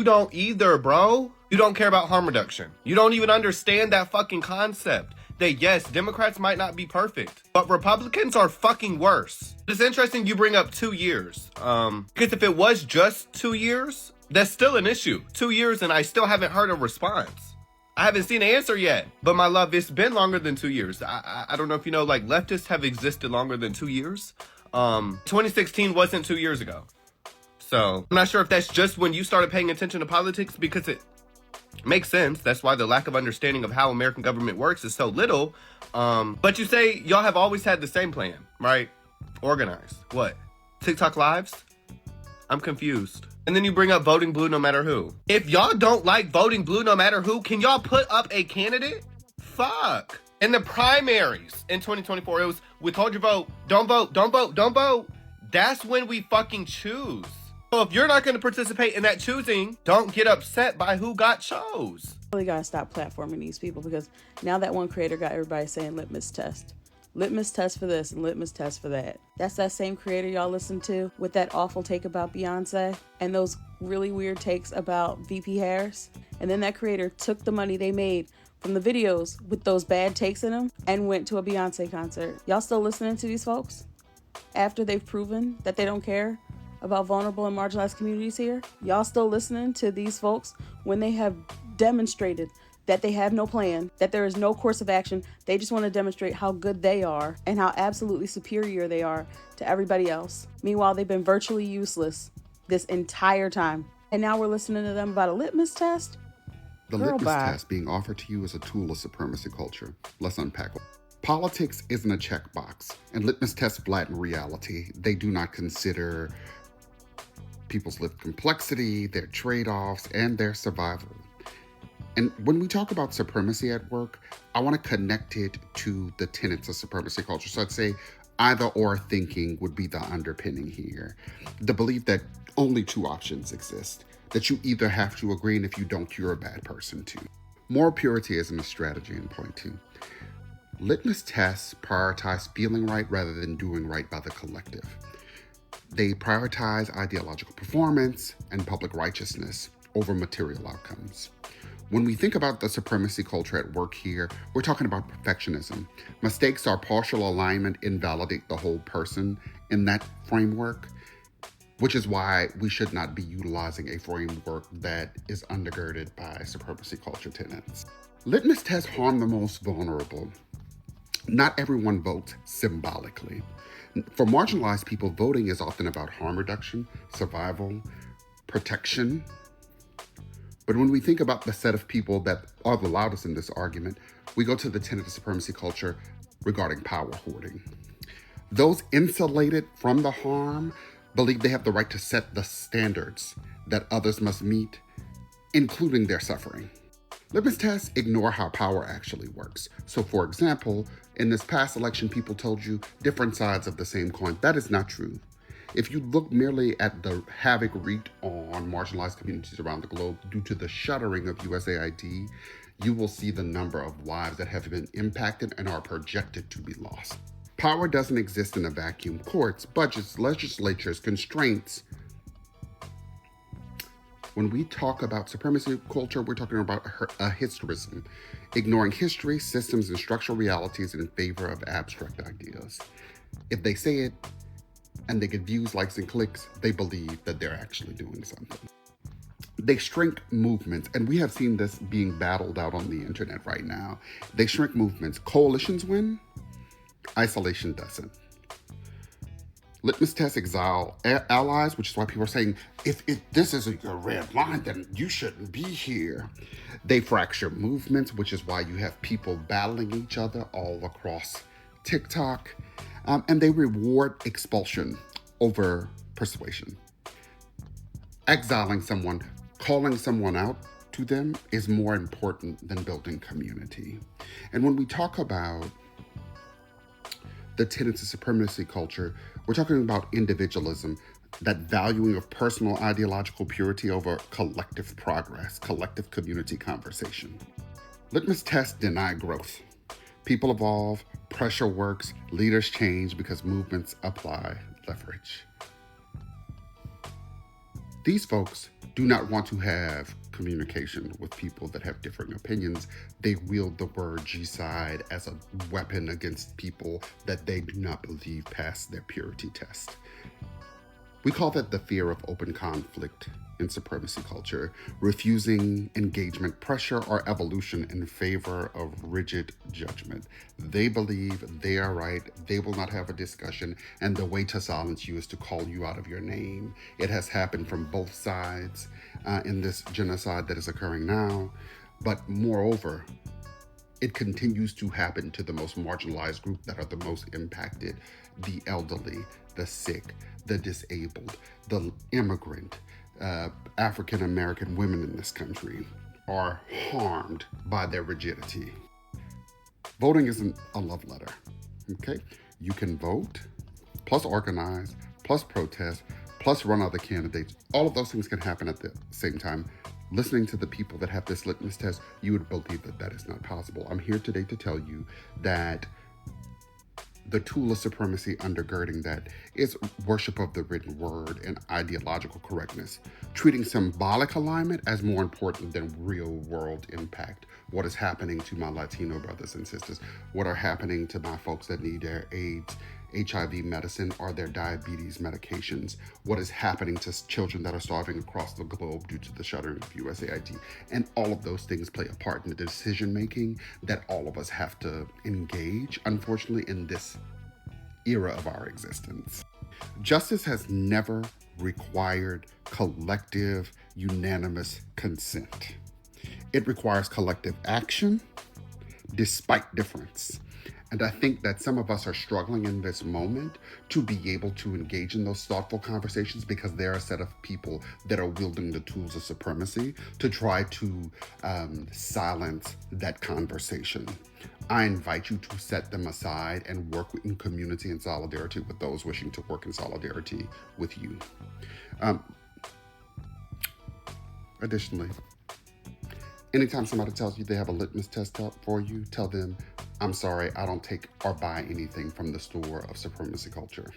don't either, bro. You don't care about harm reduction. You don't even understand that fucking concept. That yes, Democrats might not be perfect, but Republicans are fucking worse. It's interesting you bring up 2 years. Because if it was just 2 years, that's still an issue. 2 years and I still haven't heard a response. I haven't seen an answer yet. But my love, it's been longer than 2 years. I don't know if you know, like leftists have existed longer than 2 years. 2016 wasn't 2 years ago. So I'm not sure if that's just when you started paying attention to politics, because it makes sense. That's why the lack of understanding of how American government works is so little. But you say y'all have always had the same plan, right? Organized. What? TikTok lives? I'm confused. And then you bring up voting blue no matter who. If y'all don't like voting blue no matter who, can y'all put up a candidate? Fuck. In the primaries in 2024, it was withhold your vote, don't vote, don't vote, don't vote. That's when we fucking choose. So if you're not going to participate in that choosing, don't get upset by who got chose. Really gotta stop platforming these people, because now that one creator got everybody saying litmus test. Litmus test for this and litmus test for that. That's that same creator y'all listen to with that awful take about Beyonce and those really weird takes about VP Harris. And then that creator took the money they made from the videos with those bad takes in them and went to a Beyonce concert. Y'all still listening to these folks after they've proven that they don't care about vulnerable and marginalized communities here? Y'all still listening to these folks when they have demonstrated that they have no plan, that there is no course of action. They just want to demonstrate how good they are and how absolutely superior they are to everybody else. Meanwhile, they've been virtually useless this entire time. And now we're listening to them about a litmus test? The litmus test being offered to you is a tool of supremacy culture. Let's unpack it. Politics isn't a checkbox, and litmus tests flatten reality. They do not consider people's lived complexity, their trade-offs, and their survival. And when we talk about supremacy at work, I want to connect it to the tenets of supremacy culture. So I'd say either or thinking would be the underpinning here. The belief that only two options exist, that you either have to agree, and if you don't, you're a bad person too. Moral purity isn't a strategy in point two. Litmus tests prioritize feeling right rather than doing right by the collective. They prioritize ideological performance and public righteousness over material outcomes. When we think about the supremacy culture at work here, we're talking about perfectionism. Mistakes or partial alignment invalidate the whole person in that framework, which is why we should not be utilizing a framework that is undergirded by supremacy culture tenets. Litmus tests harm the most vulnerable. Not everyone votes symbolically. For marginalized people, voting is often about harm reduction, survival, protection. But when we think about the set of people that are the loudest in this argument, we go to the tenet of supremacy culture regarding power hoarding. Those insulated from the harm believe they have the right to set the standards that others must meet, including their suffering. Litmus tests ignore how power actually works. So for example, in this past election, people told you different sides of the same coin. That is not true. If you look merely at the havoc wreaked on marginalized communities around the globe due to the shuttering of USAID, you will see the number of lives that have been impacted and are projected to be lost. Power doesn't exist in a vacuum. Courts, budgets, legislatures, constraints. When we talk about supremacy culture, we're talking about a historism, ignoring history, systems, and structural realities in favor of abstract ideas. If they say it and they get views, likes, and clicks, they believe that they're actually doing something. They shrink movements, and we have seen this being battled out on the internet right now. They shrink movements. Coalitions win, isolation doesn't. Litmus tests exile allies, which is why people are saying, if this isn't your red line, then you shouldn't be here. They fracture movements, which is why you have people battling each other all across TikTok. And they reward expulsion over persuasion. Exiling someone, calling someone out to them is more important than building community. And when we talk about the tenets of supremacy culture, we're talking about individualism, that valuing of personal ideological purity over collective progress, collective community conversation. Litmus tests deny growth. People evolve, pressure works, leaders change because movements apply leverage. These folks do not want to have communication with people that have different opinions. They wield the word G-side as a weapon against people that they do not believe pass their purity test. We call that the fear of open conflict in supremacy culture, refusing engagement, pressure, or evolution in favor of rigid judgment. They believe they are right, they will not have a discussion, and the way to silence you is to call you out of your name. It has happened from both sides in this genocide that is occurring now, but moreover, it continues to happen to the most marginalized group that are the most impacted: the elderly, the sick, the disabled, the immigrant, African American women in this country are harmed by their rigidity. Voting isn't a love letter, okay? You can vote, plus organize, plus protest, plus run other candidates. All of those things can happen at the same time. Listening to the people that have this litmus test, you would believe that that is not possible. I'm here today to tell you that the tool of supremacy undergirding that is worship of the written word and ideological correctness, treating symbolic alignment as more important than real world impact. What is happening to my Latino brothers and sisters? What are happening to my folks that need their AIDS, HIV medicine, or their diabetes medications? What is happening to children that are starving across the globe due to the shuttering of USAID? And all of those things play a part in the decision making that all of us have to engage, unfortunately, in this era of our existence. Justice has never required collective, unanimous consent. It requires collective action despite difference. And I think that some of us are struggling in this moment to be able to engage in those thoughtful conversations because there are a set of people that are wielding the tools of supremacy to try to silence that conversation. I invite you to set them aside and work in community and solidarity with those wishing to work in solidarity with you. Additionally, anytime somebody tells you they have a litmus test up for you, tell them, I'm sorry, I don't take or buy anything from the store of supremacy culture.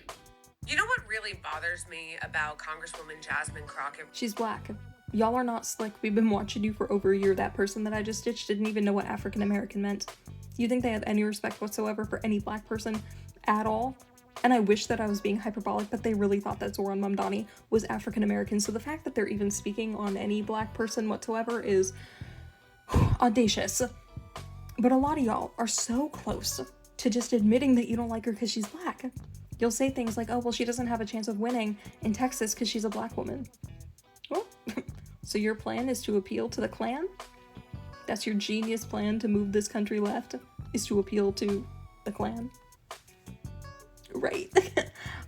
You know what really bothers me about Congresswoman Jasmine Crockett? She's black. Y'all are not slick. We've been watching you for over a year. That person that I just ditched didn't even know what African American meant. Do you think they have any respect whatsoever for any black person at all? And I wish that I was being hyperbolic, but they really thought that Zoran Mamdani was African American. So the fact that they're even speaking on any black person whatsoever is audacious. But a lot of y'all are so close to just admitting that you don't like her because she's black. You'll say things like, oh, well, she doesn't have a chance of winning in Texas because she's a black woman. Well, so your plan is to appeal to the Klan? That's your genius plan to move this country left, is to appeal to the Klan? Right.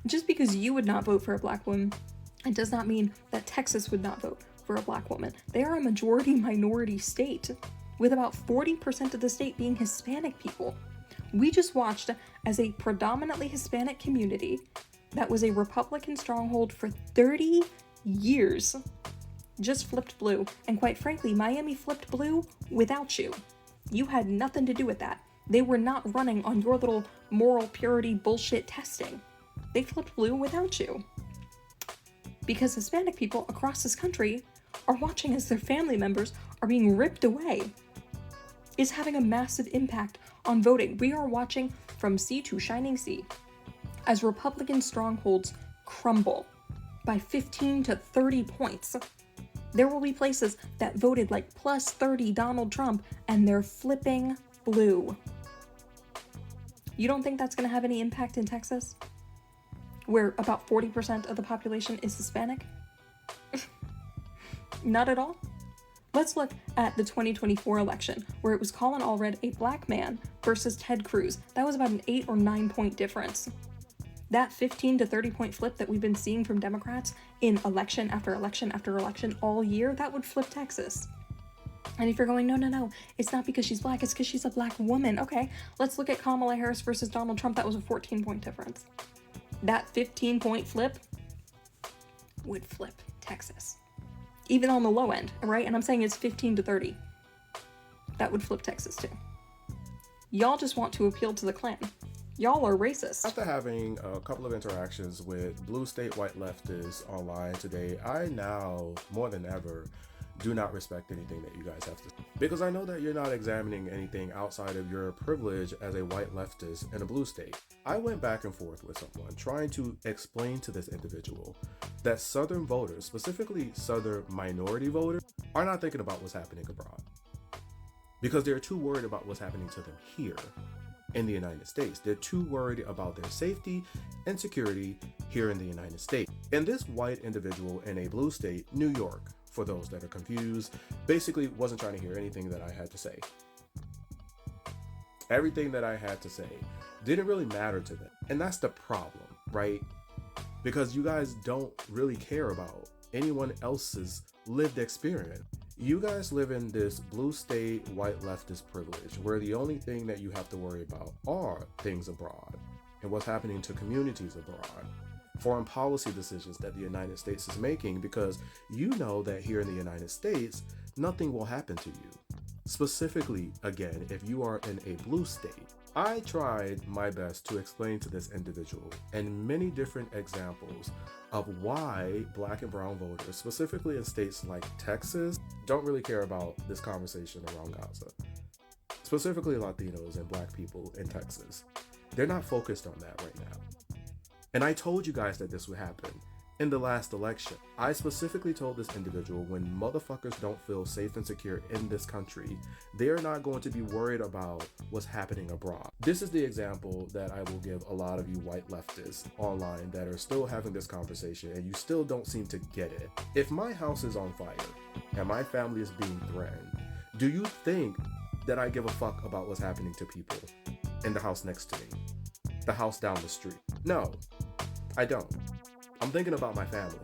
Just because you would not vote for a black woman, it does not mean that Texas would not vote for a black woman. They are a majority minority state, with about 40% of the state being Hispanic people. We just watched as a predominantly Hispanic community that was a Republican stronghold for 30 years just flipped blue. And quite frankly, Miami flipped blue without you. You had nothing to do with that. They were not running on your little moral purity bullshit testing. They flipped blue without you. Because Hispanic people across this country are watching as their family members are being ripped away. Is having a massive impact on voting. We are watching from sea to shining sea as Republican strongholds crumble by 15 to 30 points. There will be places that voted like plus 30 Donald Trump and they're flipping blue. You don't think that's going to have any impact in Texas? where about 40% of the population is Hispanic? Not at all. Let's look at the 2024 election, where it was Colin Allred, a black man, versus Ted Cruz. That was about an 8 or 9 point difference. That 15 to 30 point flip that we've been seeing from Democrats in election after election after election all year, that would flip Texas. And if you're going, no, it's not because she's black, it's because she's a black woman. Okay, let's look at Kamala Harris versus Donald Trump. That was a 14 point difference. That 15 point flip would flip Texas. Even on the low end, right? And I'm saying it's 15 to 30. That would flip Texas too. Y'all just want to appeal to the Klan. Y'all are racist. After having a couple of interactions with blue state white leftists online today, I now, more than ever, do not respect anything that you guys have to say. Because I know that you're not examining anything outside of your privilege as a white leftist in a blue state. I went back and forth with someone trying to explain to this individual that Southern voters, specifically Southern minority voters, are not thinking about what's happening abroad. Because they're too worried about what's happening to them here in the United States. They're too worried about their safety and security here in the United States. And this white individual in a blue state, New York, for those that are confused, basically wasn't trying to hear anything that I had to say. Everything that I had to say didn't really matter to them. And that's the problem, right? Because you guys don't really care about anyone else's lived experience. You guys live in this blue state white leftist privilege where the only thing that you have to worry about are things abroad and what's happening to communities abroad, foreign policy decisions that the United States is making, because you know that here in the United States, nothing will happen to you. Specifically, again, if you are in a blue state. I tried my best to explain to this individual and many different examples of why black and brown voters, specifically in states like Texas, don't really care about this conversation around Gaza. Specifically Latinos and black people in Texas. They're not focused on that right now. And I told you guys that this would happen in the last election. I specifically told this individual when motherfuckers don't feel safe and secure in this country, they're not going to be worried about what's happening abroad. This is the example that I will give a lot of you white leftists online that are still having this conversation and you still don't seem to get it. If my house is on fire and my family is being threatened, do you think that I give a fuck about what's happening to people in the house next to me? The house down the street? No, I don't. I'm thinking about my family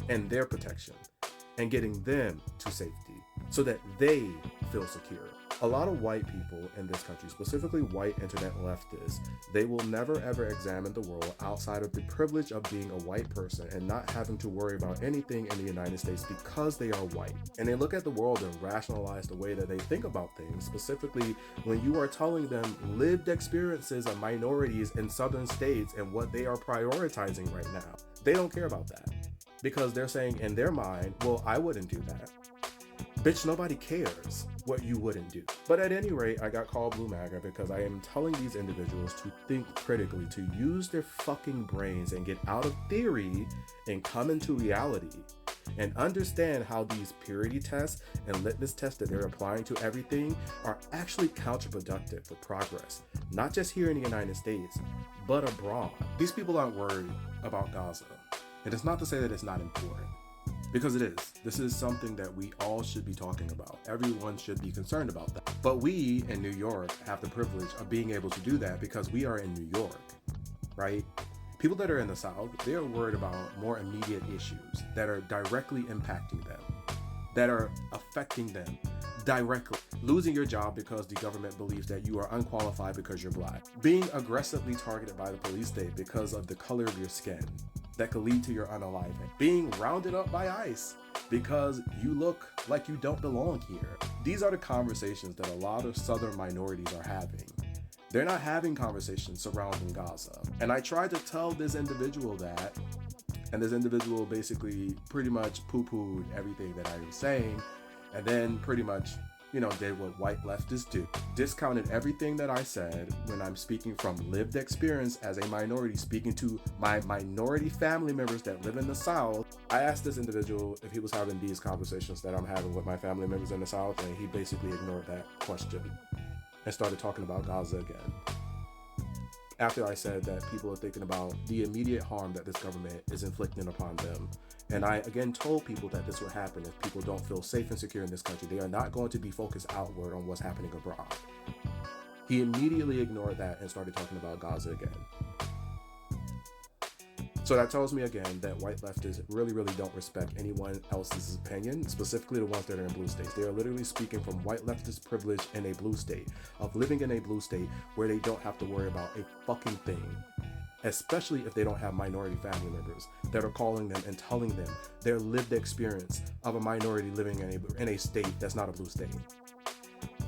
and their protection and getting them to safety so that they feel secure. A lot of white people in this country, specifically white internet leftists, they will never ever examine the world outside of the privilege of being a white person and not having to worry about anything in the United States because they are white. And they look at the world and rationalize the way that they think about things, specifically when you are telling them lived experiences of minorities in southern states and what they are prioritizing right now. They don't care about that because they're saying in their mind, well, I wouldn't do that. Bitch, nobody cares what you wouldn't do. But at any rate, I got called Blue MAGA because I am telling these individuals to think critically, to use their fucking brains and get out of theory and come into reality and understand how these purity tests and litmus tests that they're applying to everything are actually counterproductive for progress, not just here in the United States, but abroad. These people aren't worried about Gaza. And it's not to say that it's not important. Because it is. This is something that we all should be talking about. Everyone should be concerned about that. But we in New York have the privilege of being able to do that because we are in New York, right? People that are in the South, they are worried about more immediate issues that are directly impacting them, that are affecting them directly. Losing your job because the government believes that you are unqualified because you're black. Being aggressively targeted by the police state because of the color of your skin. That could lead to your unaliving. Being rounded up by ICE because you look like you don't belong here. These are the conversations that a lot of Southern minorities are having. They're not having conversations surrounding Gaza. And I tried to tell this individual that, and this individual basically pretty much poo-pooed everything that I was saying, and then pretty much, did what white leftists do. Discounted everything that I said when I'm speaking from lived experience as a minority, speaking to my minority family members that live in the South. I asked this individual if he was having these conversations that I'm having with my family members in the South, and he basically ignored that question and started talking about Gaza again. after I said that people are thinking about the immediate harm that this government is inflicting upon them. And I again told people that this would happen if people don't feel safe and secure in this country. They are not going to be focused outward on what's happening abroad. He immediately ignored that and started talking about Gaza again. So that tells me again that white leftists really don't respect anyone else's opinion, specifically the ones that are in blue states. They are literally speaking from white leftist privilege in a blue state, of living in a blue state where they don't have to worry about a fucking thing, especially if they don't have minority family members that are calling them and telling them their lived experience of a minority living in a state that's not a blue state.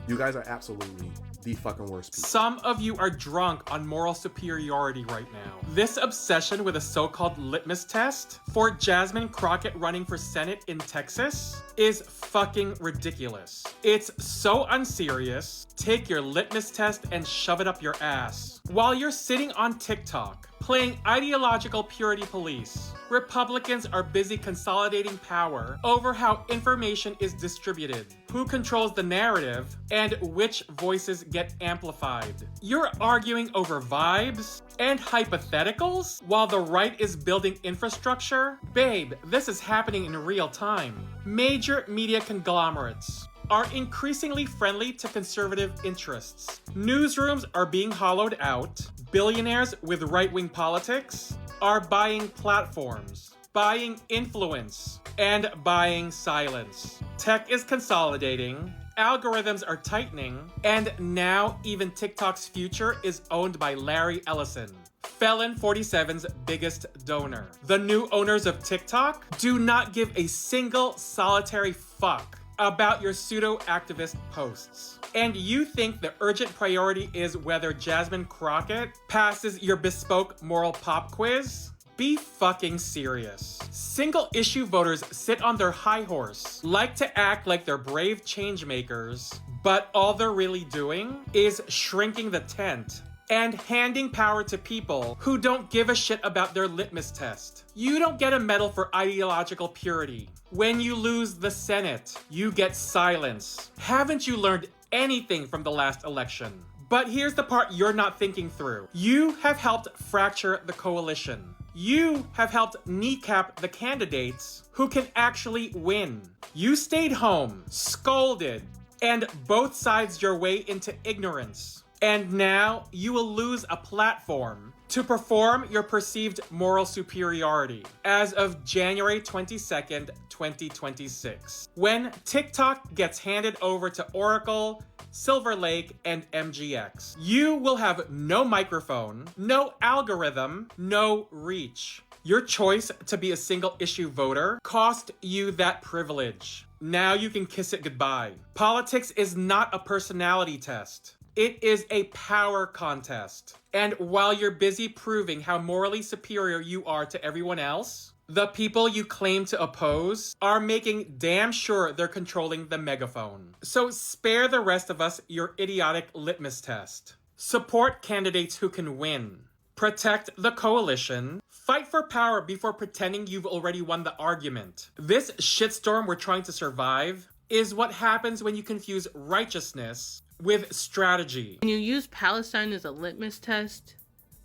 You guys are absolutely the fucking worst people. Some of you are drunk on moral superiority right now. This obsession with a so-called litmus test for Jasmine Crockett running for Senate in Texas is fucking ridiculous. It's so unserious. Take your litmus test and shove it up your ass. While you're sitting on TikTok, playing ideological purity police, Republicans are busy consolidating power over how information is distributed, who controls the narrative, and which voices get amplified. You're arguing over vibes and hypotheticals while the right is building infrastructure? Babe, this is happening in real time. Major media conglomerates are increasingly friendly to conservative interests. Newsrooms are being hollowed out. Billionaires with right-wing politics are buying platforms, buying influence, and buying silence. Tech is consolidating, algorithms are tightening, and now even TikTok's future is owned by Larry Ellison, Felon 47's biggest donor. The new owners of TikTok do not give a single solitary fuck about your pseudo-activist posts. And you think the urgent priority is whether Jasmine Crockett passes your bespoke moral pop quiz? Be fucking serious. Single-issue voters sit on their high horse, like to act like they're brave change makers, but all they're really doing is shrinking the tent and handing power to people who don't give a shit about their litmus test. You don't get a medal for ideological purity. When you lose the Senate, you get silence. Haven't you learned anything from the last election? But here's the part you're not thinking through. You have helped fracture the coalition. You have helped kneecap the candidates who can actually win. You stayed home, scolded, and both sides your way into ignorance. And now you will lose a platform to perform your perceived moral superiority as of January 22nd, 2026, when TikTok gets handed over to Oracle, Silver Lake, and MGX. You will have no microphone, no algorithm, no reach. Your choice to be a single-issue voter cost you that privilege. Now you can kiss it goodbye. Politics is not a personality test. It is a power contest. And while you're busy proving how morally superior you are to everyone else, the people you claim to oppose are making damn sure they're controlling the megaphone. So spare the rest of us your idiotic litmus test. Support candidates who can win. Protect the coalition. Fight for power before pretending you've already won the argument. This shitstorm we're trying to survive is what happens when you confuse righteousness with strategy. When you use Palestine as a litmus test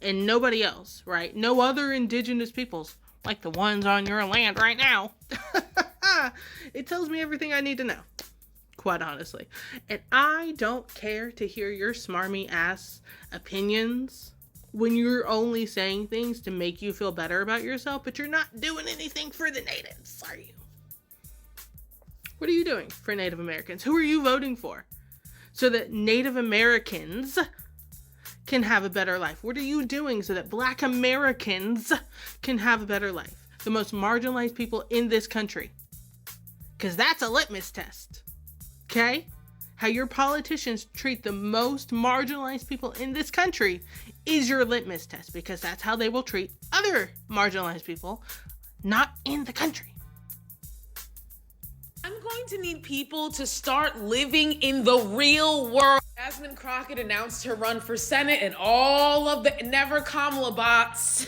and nobody else, right? No other indigenous peoples, like the ones on your land right now. It tells me everything I need to know, quite honestly. And I don't care to hear your smarmy ass opinions when you're only saying things to make you feel better about yourself, but you're not doing anything for the natives, are you? What are you doing for Native Americans? Who are you voting for? So that Native Americans can have a better life. What are you doing so that Black Americans can have a better life? The most marginalized people in this country. Because that's a litmus test. Okay? How your politicians treat the most marginalized people in this country is your litmus test. Because that's how they will treat other marginalized people not in the country. I'm going to need people to start living in the real world. Jasmine Crockett announced her run for Senate and all of the never Kamala bots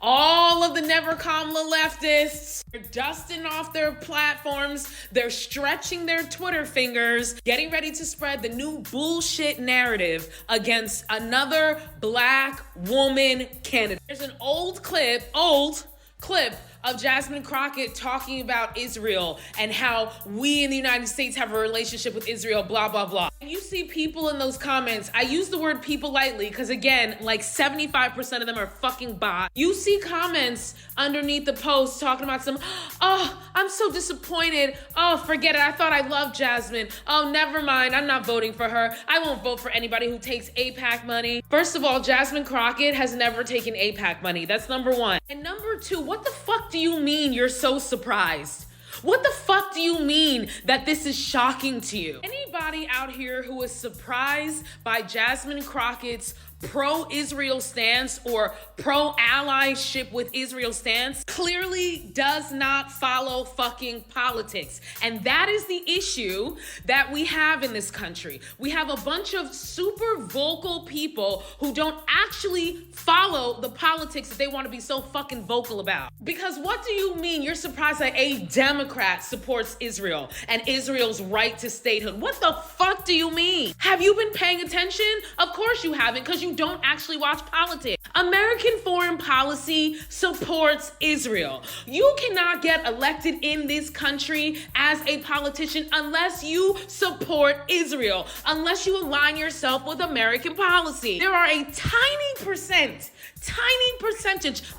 All of the Never Kamala leftists, they're dusting off their platforms, they're stretching their Twitter fingers, getting ready to spread the new bullshit narrative against another black woman candidate. There's an old clip of Jasmine Crockett talking about Israel and how we in the United States have a relationship with Israel, blah, blah, blah. And you see people in those comments, I use the word people lightly because again, like 75% of them are fucking bots. You see comments underneath the post talking about I'm so disappointed. Oh, forget it. I thought I loved Jasmine. Oh, never mind. I'm not voting for her. I won't vote for anybody who takes AIPAC money. First of all, Jasmine Crockett has never taken AIPAC money. That's number one. And number two, what the fuck do you mean you're so surprised? What the fuck do you mean that this is shocking to you? Anybody out here who is surprised by Jasmine Crockett's pro-Israel stance or pro-allyship with Israel stance clearly does not follow fucking politics. And that is the issue that we have in this country. We have a bunch of super vocal people who don't actually follow the politics that they want to be so fucking vocal about. Because what do you mean you're surprised that a Democrat supports Israel and Israel's right to statehood? What the fuck do you mean? Have you been paying attention? Of course you haven't, because you don't actually watch politics. American foreign policy supports Israel. You cannot get elected in this country as a politician unless you support Israel, unless you align yourself with American policy. There are a tiny percentage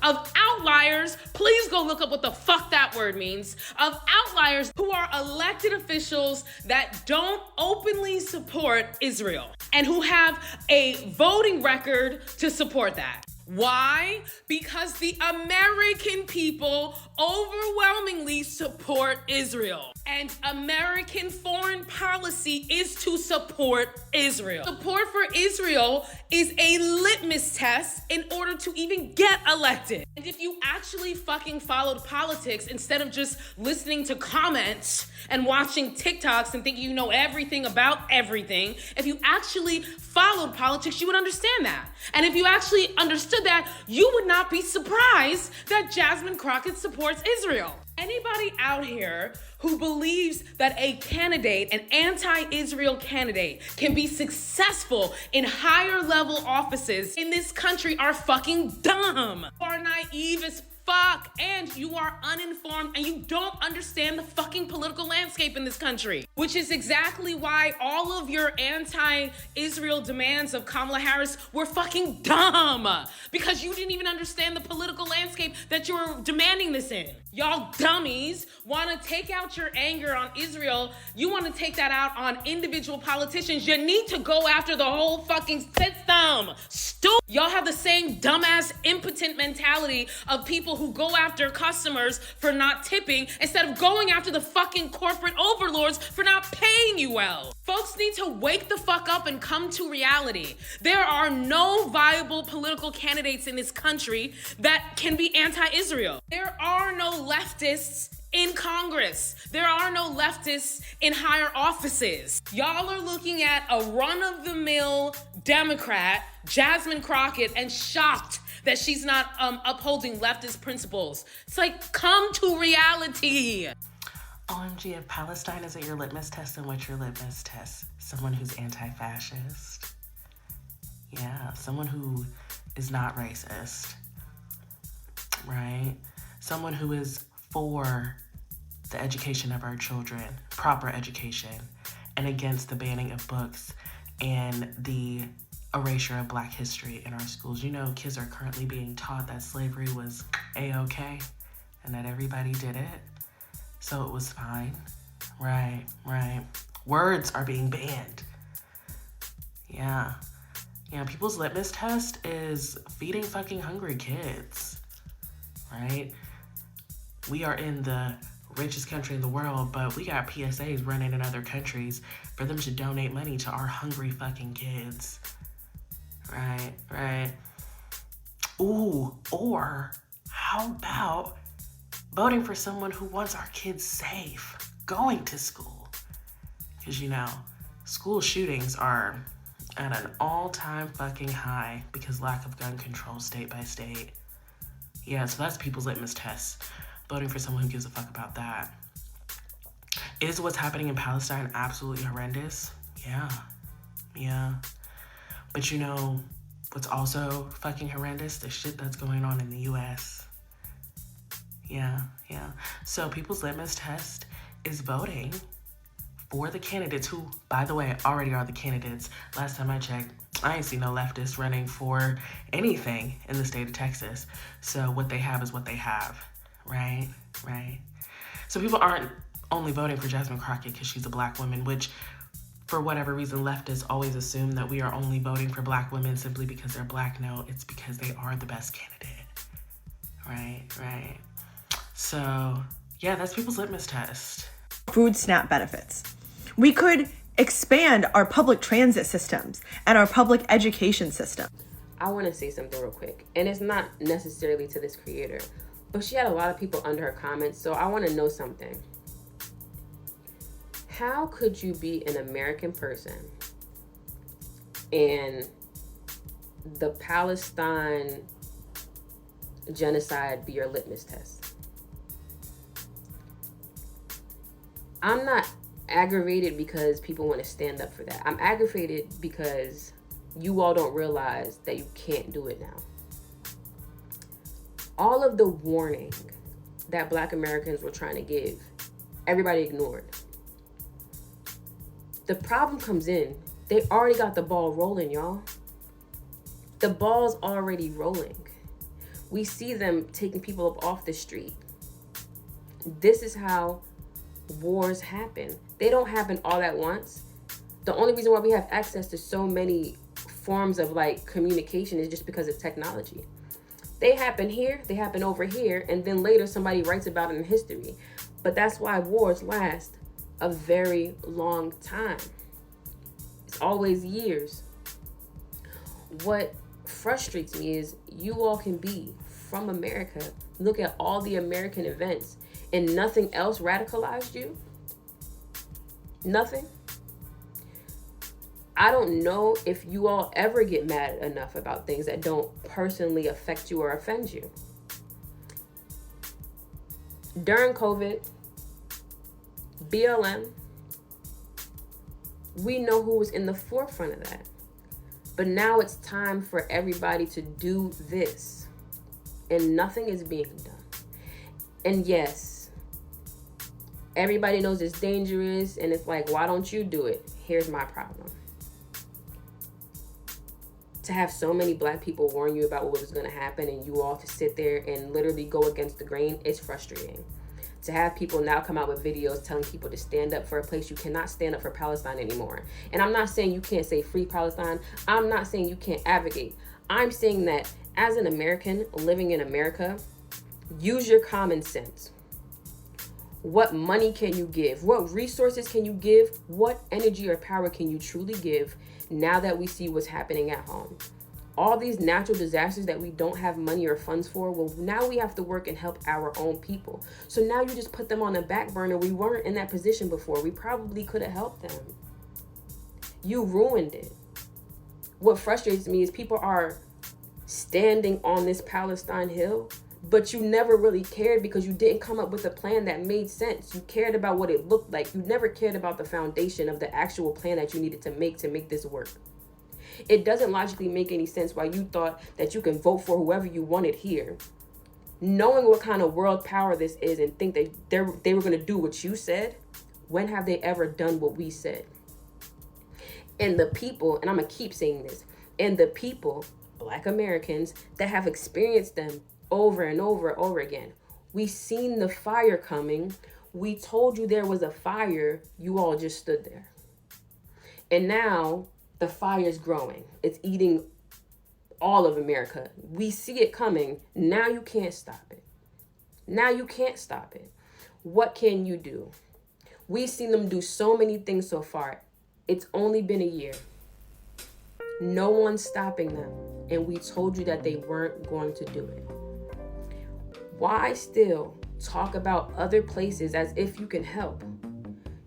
of outliers, please go look up what the fuck that word means, of outliers who are elected officials that don't openly support Israel and who have a voting record to support that. Why? Because the American people overwhelmingly support Israel. And American foreign policy is to support Israel. Support for Israel is a litmus test in order to even get elected. And if you actually fucking followed politics instead of just listening to comments and watching TikToks and thinking you know everything about everything, if you actually followed politics, you would understand that. And if you actually understood that, you would not be surprised that Jasmine Crockett supports Israel. Anybody out here who believes that a candidate, an anti-Israel candidate, can be successful in higher level offices in this country are fucking dumb. You are naive as fuck, and you are uninformed, and you don't understand the fucking political landscape in this country, which is exactly why all of your anti-Israel demands of Kamala Harris were fucking dumb, because you didn't even understand the political landscape that you were demanding this in. Y'all dummies want to take out your anger on Israel. You want to take that out on individual politicians. You need to go after the whole fucking system. Stupid. Y'all have the same dumbass, impotent mentality of people who go after customers for not tipping instead of going after the fucking corporate overlords for not paying you well. Folks need to wake the fuck up and come to reality. There are no viable political candidates in this country that can be anti-Israel. There are no leftists in Congress. There are no leftists in higher offices. Y'all are looking at a run-of-the-mill Democrat, Jasmine Crockett, and shocked that she's not upholding leftist principles. It's like, come to reality. OMG, if Palestine isn't your litmus test, then what's your litmus test? Someone who's anti-fascist. Yeah, someone who is not racist, right? Someone who is for the education of our children, proper education, and against the banning of books and the erasure of Black history in our schools. You know, kids are currently being taught that slavery was A-okay and that everybody did it, so it was fine. Right. Words are being banned. Yeah, people's litmus test is feeding fucking hungry kids, right? We are in the richest country in the world, but we got PSAs running in other countries for them to donate money to our hungry fucking kids. Right. Ooh, or how about voting for someone who wants our kids safe going to school? Because, you know, school shootings are at an all-time fucking high because lack of gun control state by state. Yeah, so that's people's litmus test. Voting for someone who gives a fuck about that. Is what's happening in Palestine absolutely horrendous? Yeah. But you know what's also fucking horrendous? The shit that's going on in the US. Yeah. So people's litmus test is voting for the candidates who, by the way, already are the candidates. Last time I checked, I ain't seen no leftists running for anything in the state of Texas. So what they have is what they have, right? So people aren't only voting for Jasmine Crockett because she's a black woman, which for whatever reason leftists always assume that we are only voting for black women simply because they're black. No, it's because they are the best candidate, right? So yeah, that's people's litmus test. Food stamp benefits. We could expand our public transit systems and our public education system. I want to say something real quick, and it's not necessarily to this creator, but she had a lot of people under her comments, so I want to know something. How could you be an American person and the Palestine genocide be your litmus test? I'm not aggravated because people want to stand up for that. I'm aggravated because you all don't realize that you can't do it now. All of the warning that Black Americans were trying to give, everybody ignored. The problem comes in, they already got the ball rolling, y'all. The ball's already rolling. We see them taking people up off the street. This is how wars happen. They don't happen all at once. The only reason why we have access to so many forms of communication is just because of technology. They happen here, they happen over here, and then later somebody writes about it in history. But that's why wars last a very long time. It's always years. What frustrates me is you all can be from America, look at all the American events, and nothing else radicalized you? Nothing? I don't know if you all ever get mad enough about things that don't personally affect you or offend you. During COVID, BLM, we know who was in the forefront of that. But now it's time for everybody to do this. And nothing is being done. And yes, everybody knows it's dangerous, and it's like, why don't you do it? Here's my problem. To have so many Black people warn you about what was going to happen and you all to sit there and literally go against the grain, it's frustrating. To have people now come out with videos telling people to stand up for a place, you cannot stand up for Palestine anymore. And I'm not saying you can't say free Palestine. I'm not saying you can't advocate. I'm saying that as an American living in America, use your common sense. What money can you give? What resources can you give? What energy or power can you truly give now that we see what's happening at home? All these natural disasters that we don't have money or funds for, well, now we have to work and help our own people. So now you just put them on the back burner. We weren't in that position before. We probably could have helped them. You ruined it. What frustrates me is people are standing on this Palestine hill, but you never really cared because you didn't come up with a plan that made sense. You cared about what it looked like. You never cared about the foundation of the actual plan that you needed to make this work. It doesn't logically make any sense why you thought that you can vote for whoever you wanted here, knowing what kind of world power this is, and think that they were going to do what you said. When have they ever done what we said? And the people, and I'm going to keep saying this, and the people, Black Americans, that have experienced them over and over and over again. We seen the fire coming. We told you there was a fire. You all just stood there. And now the fire's growing. It's eating all of America. We see it coming. Now you can't stop it. Now you can't stop it. What can you do? We've seen them do so many things so far. It's only been a year. No one's stopping them. And we told you that they weren't going to do it. Why still talk about other places as if you can help?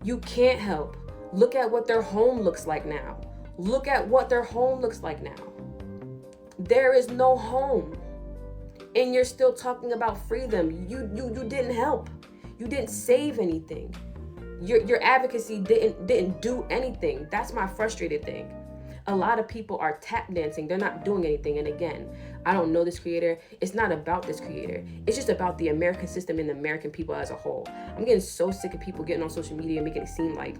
You can't help. Look at what their home looks like now. Look at what their home looks like now. There is no home. And you're still talking about freedom. You didn't help. You didn't save anything. Your advocacy didn't do anything. That's my frustrated thing. A lot of people are tap dancing. They're not doing anything. And again, I don't know this creator. It's not about this creator. It's just about the American system and the American people as a whole. I'm getting so sick of people getting on social media making it seem like,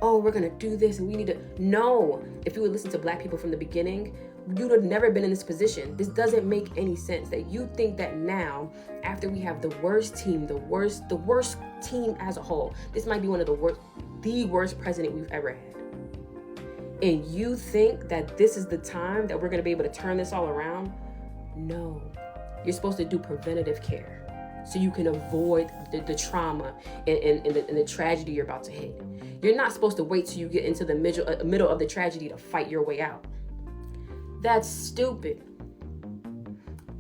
oh, we're going to do this and we need to. No. If you would listen to Black people from the beginning, you'd have never been in this position. This doesn't make any sense that you think that now, after we have the worst team, the worst team as a whole, this might be one of the worst president we've ever had. And you think that this is the time that we're going to be able to turn this all around? No. You're supposed to do preventative care so you can avoid the trauma and the tragedy you're about to hit. You're not supposed to wait till you get into the middle of the tragedy to fight your way out. That's stupid.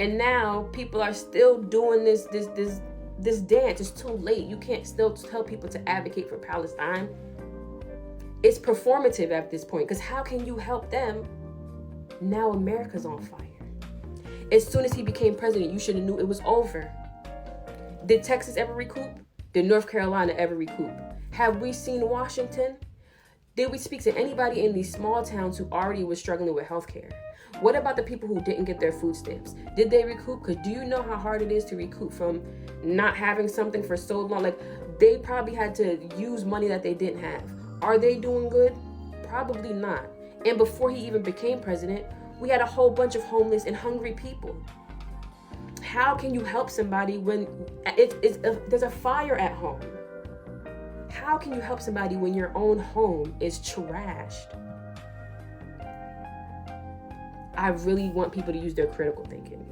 And now people are still doing this dance. It's too late. You can't still tell people to advocate for Palestine. It's performative at this point, because how can you help them? Now America's on fire. As soon as he became president, you should have knew it was over. Did Texas ever recoup? Did North Carolina ever recoup? Have we seen Washington? Did we speak to anybody in these small towns who already was struggling with healthcare? What about the people who didn't get their food stamps? Did they recoup? Because do you know how hard it is to recoup from not having something for so long? Like, they probably had to use money that they didn't have. Are they doing good? Probably not. And before he even became president, we had a whole bunch of homeless and hungry people. How can you help somebody when there's a fire at home? How can you help somebody when your own home is trashed? I really want people to use their critical thinking.